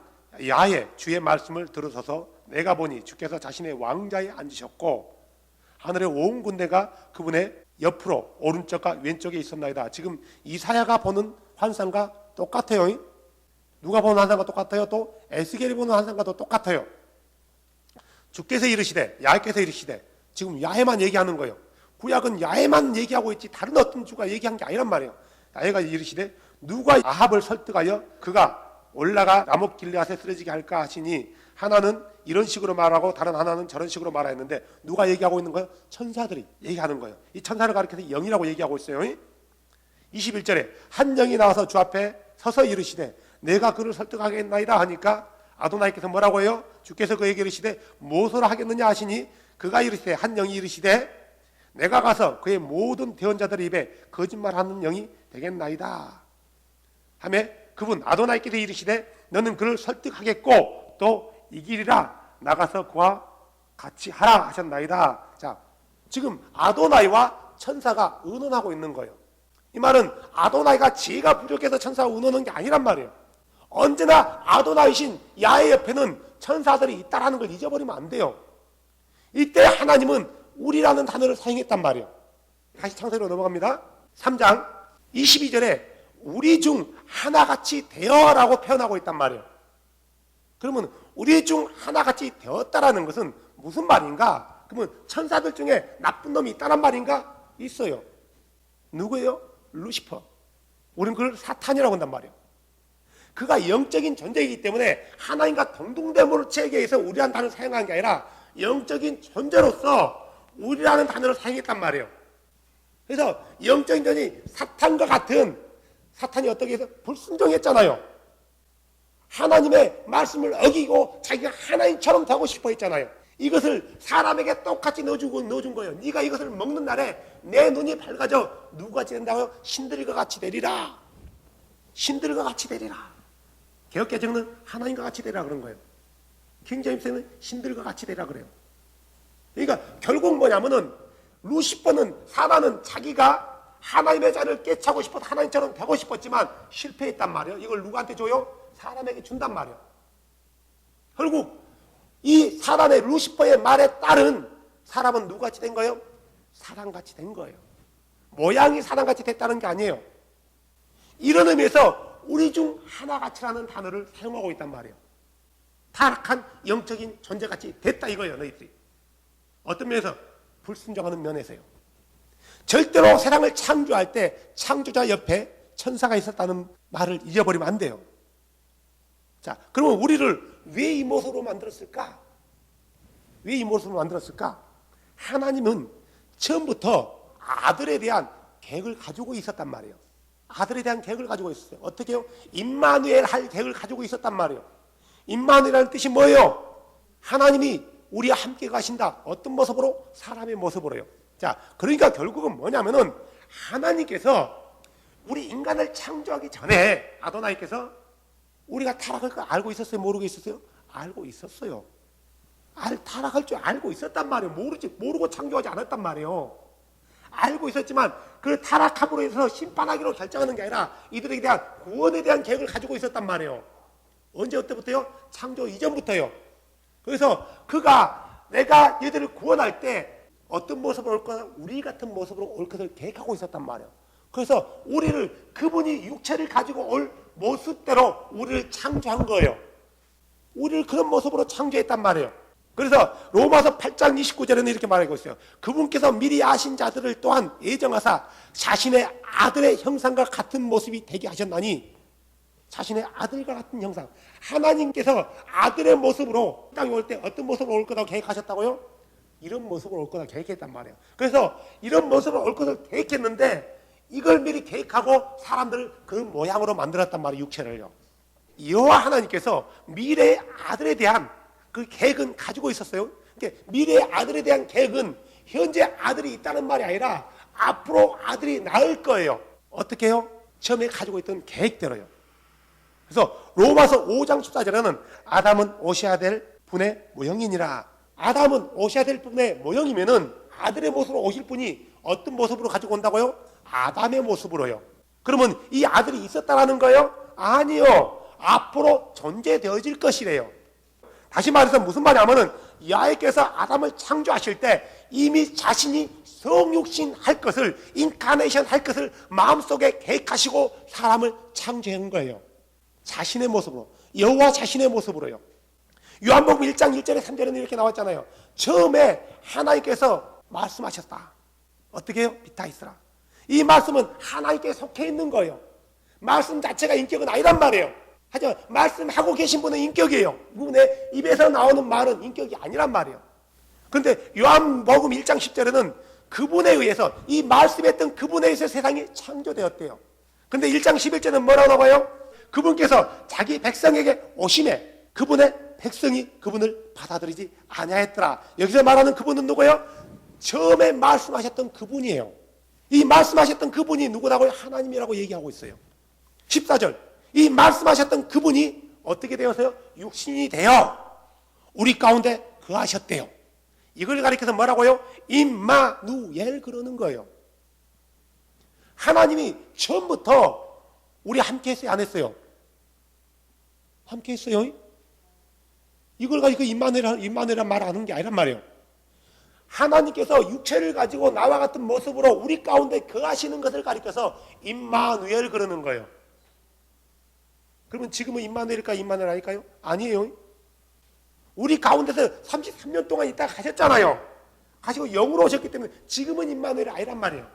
야훼 주의 말씀을 들으소서 내가 보니 주께서 자신의 왕자에 앉으셨고 하늘의 온 군대가 그분의 옆으로 오른쪽과 왼쪽에 있었나이다. 지금 이사야가 보는 환상과 똑같아요. 누가 보는 환상과 똑같아요? 또 에스겔이 보는 환상과도 똑같아요. 주께서 이르시되 야훼께서 이르시되 지금 야훼만 얘기하는 거예요. 구약은 야훼만 얘기하고 있지 다른 어떤 주가 얘기한 게 아니란 말이에요. 야훼가 이르시되 누가 아합을 설득하여 그가 올라가 라못 길르앗에 쓰러지게 할까 하시니 하나는 이런 식으로 말하고 다른 하나는 저런 식으로 말했는데 누가 얘기하고 있는 거예요? 천사들이 얘기하는 거예요. 이 천사를 가리켜서 영이라고 얘기하고 있어요. 21절에 한 영이 나와서 주 앞에 서서 이르시되 내가 그를 설득하겠나이다 하니까 아도나이께서 뭐라고 해요? 주께서 그에게 이르시되 무엇을 하겠느냐 하시니 그가 이르시되 한 영이 이르시되 내가 가서 그의 모든 대언자들의 입에 거짓말하는 영이 되겠나이다 하며 그분 아도나이께서 이르시되 너는 그를 설득하겠고 또 이기리라 나가서 그와 같이 하라 하셨나이다. 자, 지금 아도나이와 천사가 의논하고 있는 거예요. 이 말은 아도나이가 지혜가 부족해서 천사가 의논하는 게 아니란 말이에요. 언제나 아도나이신 야훼 옆에는 천사들이 있다라는 걸 잊어버리면 안 돼요. 이때 하나님은 우리라는 단어를 사용했단 말이에요. 다시 창세기로 넘어갑니다. 3장 22절에 우리 중 하나같이 되어라고 표현하고 있단 말이에요. 그러면 우리 중 하나같이 되었다라는 것은 무슨 말인가? 그러면 천사들 중에 나쁜 놈이 있다란 말인가? 있어요. 누구예요? 루시퍼. 우리는 그걸 사탄이라고 한단 말이에요. 그가 영적인 존재이기 때문에 하나님과 동등됨으로 체계에서 우리라는 단어를 사용한 게 아니라 영적인 존재로서 우리라는 단어를 사용했단 말이에요. 그래서 영적인 존재이 사탄과 같은, 사탄이 어떻게 해서 불순종했잖아요. 하나님의 말씀을 어기고 자기가 하나님처럼 되고 싶어 했잖아요. 이것을 사람에게 똑같이 넣어준 거예요. 네가 이것을 먹는 날에 내 눈이 밝아져 누구같이 된다고요? 신들과 같이 되리라. 신들과 같이 되리라. 개역개정은 하나님과 같이 되리라 그런 거예요. 킹제임스는 신들과 같이 되리라 그래요. 그러니까 결국 뭐냐면은 루시퍼는, 사단은 자기가 하나님의 자리를 깨차고 싶어서 하나님처럼 되고 싶었지만 실패했단 말이에요. 이걸 누구한테 줘요? 사람에게 준단 말이에요. 결국 이 사단의 루시퍼의 말에 따른 사람은 누구같이 된 거예요? 사단같이 된 거예요. 모양이 사단같이 됐다는 게 아니에요. 이런 의미에서 우리 중 하나같이라는 단어를 사용하고 있단 말이에요. 타락한 영적인 존재같이 됐다 이거예요. 너희들이. 어떤 면에서? 불순종하는 면에서요. 절대로 세상을 창조할 때 창조자 옆에 천사가 있었다는 말을 잊어버리면 안 돼요. 자, 그러면 우리를 왜 이 모습으로 만들었을까? 왜 이 모습으로 만들었을까? 하나님은 처음부터 아들에 대한 계획을 가지고 있었단 말이에요. 아들에 대한 계획을 가지고 있었어요. 어떻게 해요? 임마누엘 할 계획을 가지고 있었단 말이에요. 임마누엘이라는 뜻이 뭐예요? 하나님이 우리와 함께 가신다. 어떤 모습으로? 사람의 모습으로요. 자, 그러니까 결국은 뭐냐면은 하나님께서 우리 인간을 창조하기 전에 아도나이께서 우리가 타락할 거 알고 있었어요? 모르고 있었어요? 알고 있었어요. 타락할 줄 알고 있었단 말이에요. 모르고 창조하지 않았단 말이에요. 알고 있었지만 그 타락함으로 해서 심판하기로 결정하는 게 아니라 이들에게 대한 구원에 대한 계획을 가지고 있었단 말이에요. 언제 어때부터요? 창조 이전부터요. 그래서 그가 내가 얘들을 구원할 때 어떤 모습으로 올 거나 우리 같은 모습으로 올 것을 계획하고 있었단 말이에요. 그래서 그분이 육체를 가지고 올 모습대로 우리를 창조한 거예요. 우리를 그런 모습으로 창조했단 말이에요. 그래서 로마서 8장 29절에는 이렇게 말하고 있어요. 그분께서 미리 아신 자들을 또한 예정하사 자신의 아들의 형상과 같은 모습이 되게 하셨나니, 자신의 아들과 같은 형상, 하나님께서 아들의 모습으로 땅에 올 때 어떤 모습으로 올 거라고 계획하셨다고요? 이런 모습으로 올 거라고 계획했단 말이에요. 그래서 이런 모습으로 올 것을 계획했는데 이걸 미리 계획하고 사람들을 그 모양으로 만들었단 말이에요. 육체를요. 여호와 하나님께서 미래의 아들에 대한 그 계획은 가지고 있었어요. 그러니까 미래의 아들에 대한 계획은 현재 아들이 있다는 말이 아니라 앞으로 아들이 나을 거예요. 어떻게 해요? 처음에 가지고 있던 계획대로요. 그래서 로마서 5장 14절에는 아담은 오셔야 될 분의 모형이니라. 아담은 오셔야 될 분의 모형이면은 아들의 모습으로 오실 분이 어떤 모습으로 가지고 온다고요? 아담의 모습으로요. 그러면 이 아들이 있었다라는 거예요? 아니요. 앞으로 존재되어질 것이래요. 다시 말해서 무슨 말이냐면은 야훼께서 아담을 창조하실 때 이미 자신이 성육신 할 것을, 인카네이션 할 것을 마음속에 계획하시고 사람을 창조한 거예요. 자신의 모습으로, 여호와 자신의 모습으로요. 요한복음 1장 1절에 3절에는 이렇게 나왔잖아요. 처음에 하나님께서 말씀하셨다. 어떻게 해요? 비타이스라. 이 말씀은 하나님께 속해 있는 거예요. 말씀 자체가 인격은 아니란 말이에요. 하지만 말씀하고 계신 분은 인격이에요. 그분의 입에서 나오는 말은 인격이 아니란 말이에요. 그런데 요한복음 1장 10절에는 그분에 의해서, 이 말씀했던 그분에 의해서 세상이 창조되었대요. 그런데 1장 11절은 뭐라고 나와요? 그분께서 자기 백성에게 오심에 그분의 백성이 그분을 받아들이지 아니하였더라. 여기서 말하는 그분은 누구예요? 처음에 말씀하셨던 그분이에요. 이 말씀하셨던 그분이 누구라고요? 하나님이라고 얘기하고 있어요. 14절, 이 말씀하셨던 그분이 어떻게 되어서요? 육신이 되어 우리 가운데 거하셨대요. 이걸 가리켜서 뭐라고요? 임마누엘 그러는 거예요. 하나님이 처음부터 우리 함께 했어요? 안 했어요? 함께 했어요? 이걸 가지고 임마누엘이란 말 하는 게 아니란 말이에요. 하나님께서 육체를 가지고 나와 같은 모습으로 우리 가운데 거하시는 것을 가리켜서 임마누엘 그러는 거예요. 그러면 지금은 임마누엘일까 임마누엘 아닐까요? 아니에요. 우리 가운데서 33년 동안 있다가 가셨잖아요. 가시고 영으로 오셨기 때문에 지금은 임마누엘이 아니란 말이에요.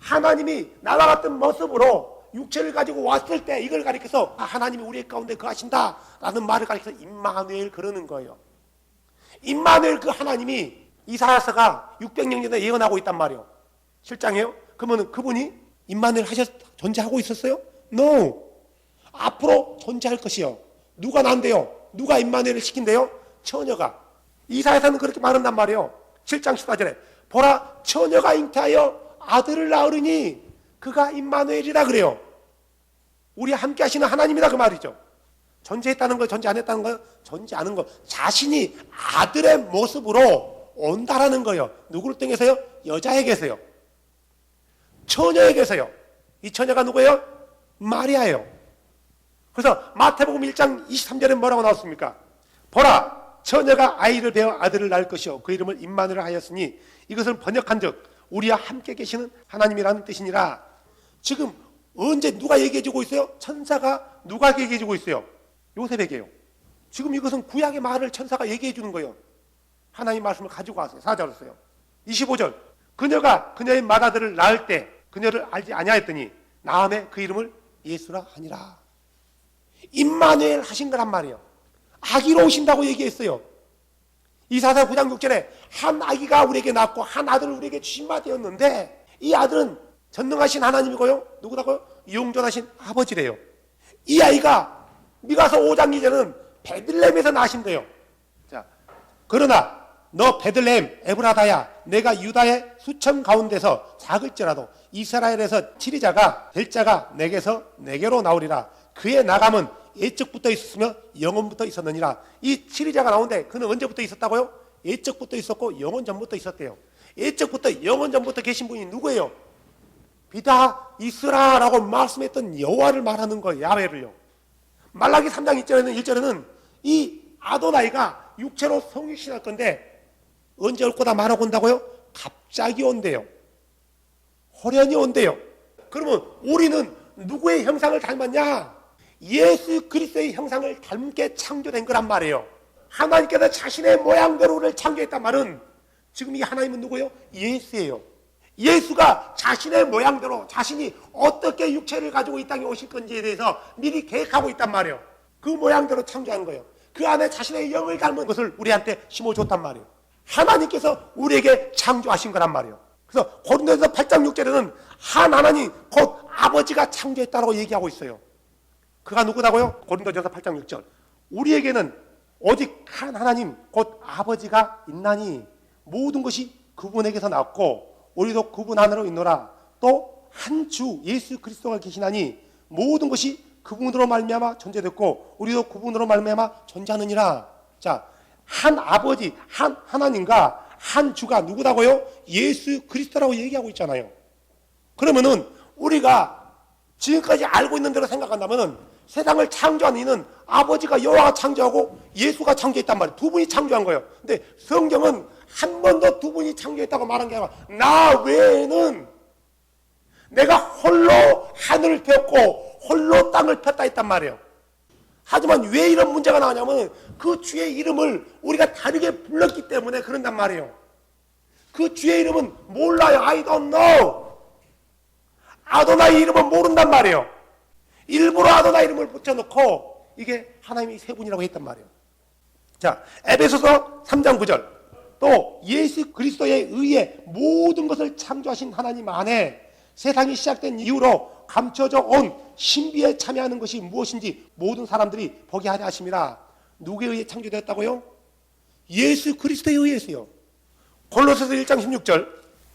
하나님이 나와 같은 모습으로 육체를 가지고 왔을 때 이걸 가리켜서 하나님이 우리 가운데 거하신다 라는 말을 가리켜서 임마누엘 그러는 거예요. 임마누엘 그 하나님이 이사야서가 600년 전에 예언하고 있단 말이에요. 실장이에요? 그러면 그분이 임마누엘 존재하고 있었어요? No. 앞으로 존재할 것이요. 누가 난대요? 누가 임마누엘을 시킨대요? 처녀가. 이사야서는 그렇게 말한단 말이에요. 7장 14절에 보라 처녀가 잉태하여 아들을 낳으리니 그가 임마누엘이라 그래요. 우리 함께 하시는 하나님이다 그 말이죠. 존재했다는 거, 존재 안 했다는 거요? 존재하는 거. 자신이 아들의 모습으로 온다라는 거예요. 누구를 통해서요? 여자에게서요. 처녀에게서요. 이 처녀가 누구예요? 마리아예요. 그래서 마태복음 1장 23절에 뭐라고 나왔습니까? 보라 처녀가 아이를 베어 아들을 낳을 것이요 그 이름을 임마누엘 하였으니 이것을 번역한즉 우리와 함께 계시는 하나님이라는 뜻이니라. 지금 언제 누가 얘기해주고 있어요? 천사가 누가 얘기해주고 있어요? 요셉에게요. 지금 이것은 구약의 말을 천사가 얘기해주는 거예요. 하나님 말씀을 가지고 왔어요. 4절을 써요. 25절 그녀가 그녀의 맏아들을 낳을 때 그녀를 알지 아니하였더니 나음에 그 이름을 예수라 하니라. 임마누엘 하신 거란 말이에요. 아기로 오신다고 얘기했어요. 이사야 9장 6절에 한 아기가 우리에게 낳고 한 아들을 우리에게 주신 바 되었는데 이 아들은 전능하신 하나님이고요. 누구라고요? 영존하신 아버지래요. 이 아이가 미가서 5장 2절은 베들레헴에서 나신대요. 자, 그러나 너 베들레헴 에브라다야 내가 유다의 수천 가운데서 작을지라도 이스라엘에서 치리자가 될 자가 내게로 나오리라. 그의 나감은 예적부터 있었으며 영원부터 있었느니라. 이 치리자가 나오는데 그는 언제부터 있었다고요? 예적부터 있었고 영원 전부터 있었대요. 예적부터 영원 전부터 계신 분이 누구예요? 비다 이스라라고 말씀했던 여호와를 말하는 거예요. 야훼를요. 말라기 3장 1절에는 이 아도나이가 육체로 성육신할 건데 언제 올 거다 말하고 온다고요? 갑자기 온대요. 호련히 온대요. 그러면 우리는 누구의 형상을 닮았냐? 예수 그리스도의 형상을 닮게 창조된 거란 말이에요. 하나님께서 자신의 모양대로 우리를 창조했단 말은 지금 이 하나님은 누구예요? 예수예요. 예수가 자신의 모양대로 자신이 어떻게 육체를 가지고 이 땅에 오실 건지에 대해서 미리 계획하고 있단 말이에요. 그 모양대로 창조한 거예요. 그 안에 자신의 영을 닮은 것을 우리한테 심어줬단 말이에요. 하나님께서 우리에게 창조하신 거란 말이에요. 그래서 고린도전서 8장 6절에는 한 하나님 곧 아버지가 창조했다고 얘기하고 있어요. 그가 누구다고요? 고린도전서 8장 6절 우리에게는 오직 한 하나님 곧 아버지가 있나니 모든 것이 그분에게서 났고 우리도 그분 안으로 있노라. 또 한 주 예수 그리스도가 계시나니 모든 것이 그분으로 말미암아 존재됐고 우리도 그분으로 말미암아 존재하느니라. 자, 한 아버지, 한 하나님과 한 주가 누구다고요? 예수 그리스도라고 얘기하고 있잖아요. 그러면은 우리가 지금까지 알고 있는 대로 생각한다면은 세상을 창조한 이는 아버지가 여호와가 창조하고 예수가 창조했단 말이에요. 두 분이 창조한 거예요. 근데 성경은 한 번도 두 분이 창조했다고 말한 게 아니라 나 외에는 내가 홀로 하늘을 폈고 홀로 땅을 폈다 했단 말이에요. 하지만 왜 이런 문제가 나오냐면 그 주의 이름을 우리가 다르게 불렀기 때문에 그런단 말이에요. 그 주의 이름은 몰라요. I don't know. 아도나이 이름은 모른단 말이에요. 일부러 아도나이 이름을 붙여놓고 이게 하나님이 세 분이라고 했단 말이에요. 자, 에베소서 3장 9절 또 예수 그리스도에 의해 모든 것을 창조하신 하나님 안에 세상이 시작된 이후로 감춰져 온 신비에 참여하는 것이 무엇인지 모든 사람들이 보게 하려 하심이라. 누구에 의해 창조되었다고요? 예수 그리스도에 의해서요. 골로새서 1장 16절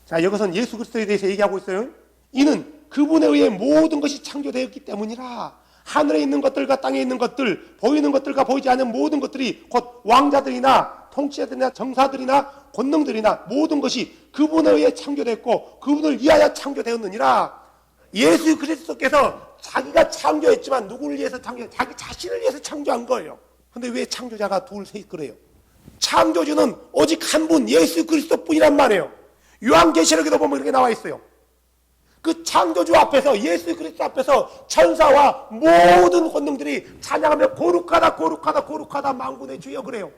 자, 이것은 예수 그리스도에 대해서 얘기하고 있어요. 이는 그분에 의해 모든 것이 창조되었기 때문이라. 하늘에 있는 것들과 땅에 있는 것들, 보이는 것들과 보이지 않는 모든 것들이 곧 왕자들이나 통치자들이나 정사들이나 권능들이나 모든 것이 그분에 의해 창조됐고 그분을 위하여 창조되었느니라. 예수 그리스도께서 자기가 창조했지만 누구를 위해서 자기 자신을 위해서 창조한 거예요. 근데 왜 창조자가 둘, 셋 그래요? 창조주는 오직 한 분 예수 그리스도뿐이란 말이에요. 요한계시록에도 보면 이렇게 나와 있어요. 그 창조주 앞에서 예수 그리스도 앞에서 천사와 모든 권능들이 찬양하며 거룩하다 거룩하다 거룩하다 만군의 주여 그래요.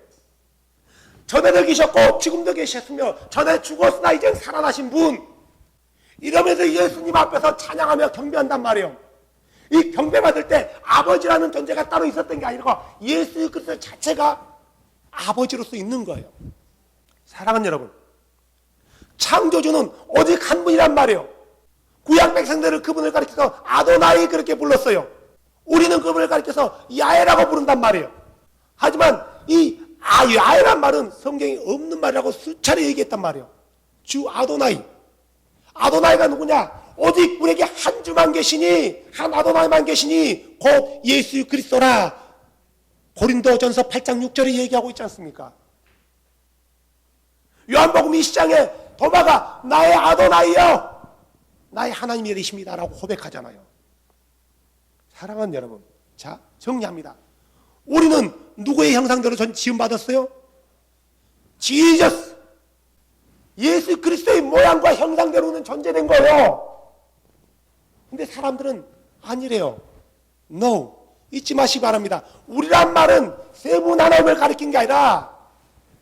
전에도 계셨고 지금도 계셨으며 전에 죽었으나 이젠 살아나신 분, 이러면서 예수님 앞에서 찬양하며 경배한단 말이에요. 이 경배받을 때 아버지라는 존재가 따로 있었던 게 아니고 예수 그리스도 자체가 아버지로서 있는 거예요. 사랑하는 여러분, 창조주는 오직 한 분이란 말이에요. 구약 백성들은 그분을 가리켜서 아도나이 그렇게 불렀어요. 우리는 그분을 가리켜서 야훼라고 부른단 말이에요. 하지만 이 야훼란 말은 성경에 없는 말이라고 수차례 얘기했단 말이에요. 주 아도나이. 아도나이가 누구냐? 오직 우리에게 한 주만 계시니, 한 아도나이만 계시니 곧 예수 그리스도라. 고린도전서 8장 6절에 얘기하고 있지 않습니까? 요한복음 20장에 도마가 나의 아도나이여, 나의 하나님이 되십니다라고 고백하잖아요. 사랑하는 여러분, 자 정리합니다. 우리는 누구의 형상대로 지음받았어요? 지저스, 예수 그리스도의 모양과 형상대로는 존재된 거예요. 근데 사람들은 아니래요. No, 잊지 마시기 바랍니다. 우리란 말은 세 분 하나님을 가리킨 게 아니라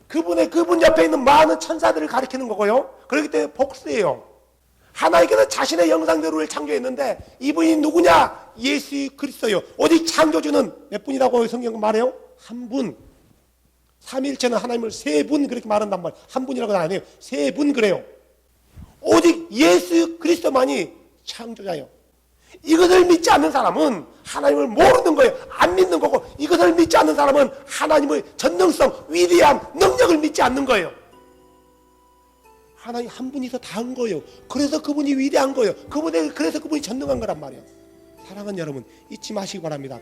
그분 옆에 있는 많은 천사들을 가리키는 거고요. 그렇기 때문에 복수예요. 하나님께서 자신의 형상대로 우리를 창조했는데 이분이 누구냐? 예수 그리스도요. 오직 창조주는 몇 분이라고 성경은 말해요? 한 분. 삼위일체는 하나님을 세 분 그렇게 말한단 말이에요. 한 분이라고는 안 해요. 세 분 그래요. 오직 예수 그리스도만이 창조자예요. 이것을 믿지 않는 사람은 하나님을 모르는 거예요. 안 믿는 거고, 이것을 믿지 않는 사람은 하나님의 전능성, 위대함, 능력을 믿지 않는 거예요. 하나님 한 분이서 다 한 거예요. 그래서 그분이 위대한 거예요. 그래서 그분이 전능한 거란 말이에요. 사랑하는 여러분, 잊지 마시기 바랍니다.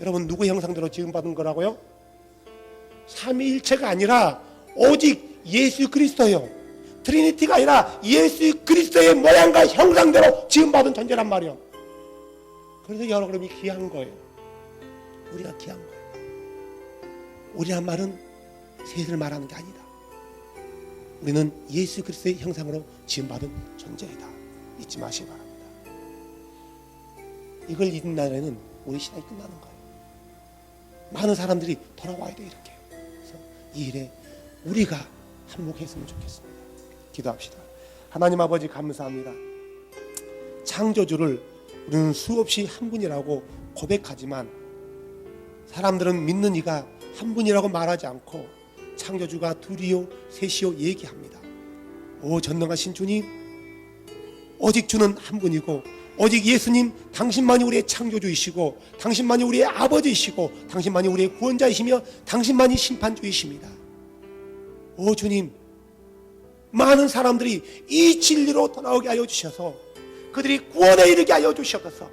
여러분 누구 형상대로 지음받은 거라고요? 삼위일체가 아니라 오직 예수 그리스도요. 트리니티가 아니라 예수 그리스도의 모양과 형상대로 지음받은 존재란 말이에요. 그래서 여러분이 귀한 거예요. 우리가 귀한 거예요. 우리란 말은 셋을 말하는 게 아니다. 우리는 예수 그리스도의 형상으로 지음받은 존재이다. 잊지 마시기 바랍니다. 이걸 잊는 날에는 우리 신앙이 끝나는 거예요. 많은 사람들이 돌아와야 돼 이렇게. 그래서 이 일에 우리가 한몫했으면 좋겠습니다. 기도합시다. 하나님 아버지 감사합니다. 창조주를 우리는 수없이 한 분이라고 고백하지만 사람들은 믿는 이가 한 분이라고 말하지 않고 창조주가 둘이요 셋이요 얘기합니다. 오 전능하신 주님, 오직 주는 한 분이고 오직 예수님 당신만이 우리의 창조주이시고 당신만이 우리의 아버지이시고 당신만이 우리의 구원자이시며 당신만이 심판주이십니다. 오 주님, 많은 사람들이 이 진리로 돌아오게 하여 주셔서 그들이 구원에 이르게 하여 주시옵소서.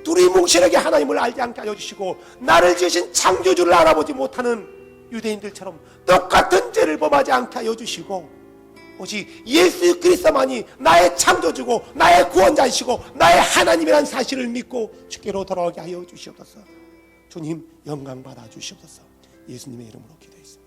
두리뭉실하게 하나님을 알지 않게 하여 주시고 나를 지으신 창조주를 알아보지 못하는 유대인들처럼 똑같은 죄를 범하지 않게 하여 주시고 오직 예수 그리스도만이 나의 창조주고 나의 구원자이시고 나의 하나님이라는 사실을 믿고 주께로 돌아오게 하여 주시옵소서. 주님 영광 받아 주시옵소서. 예수님의 이름으로 기도했습니다.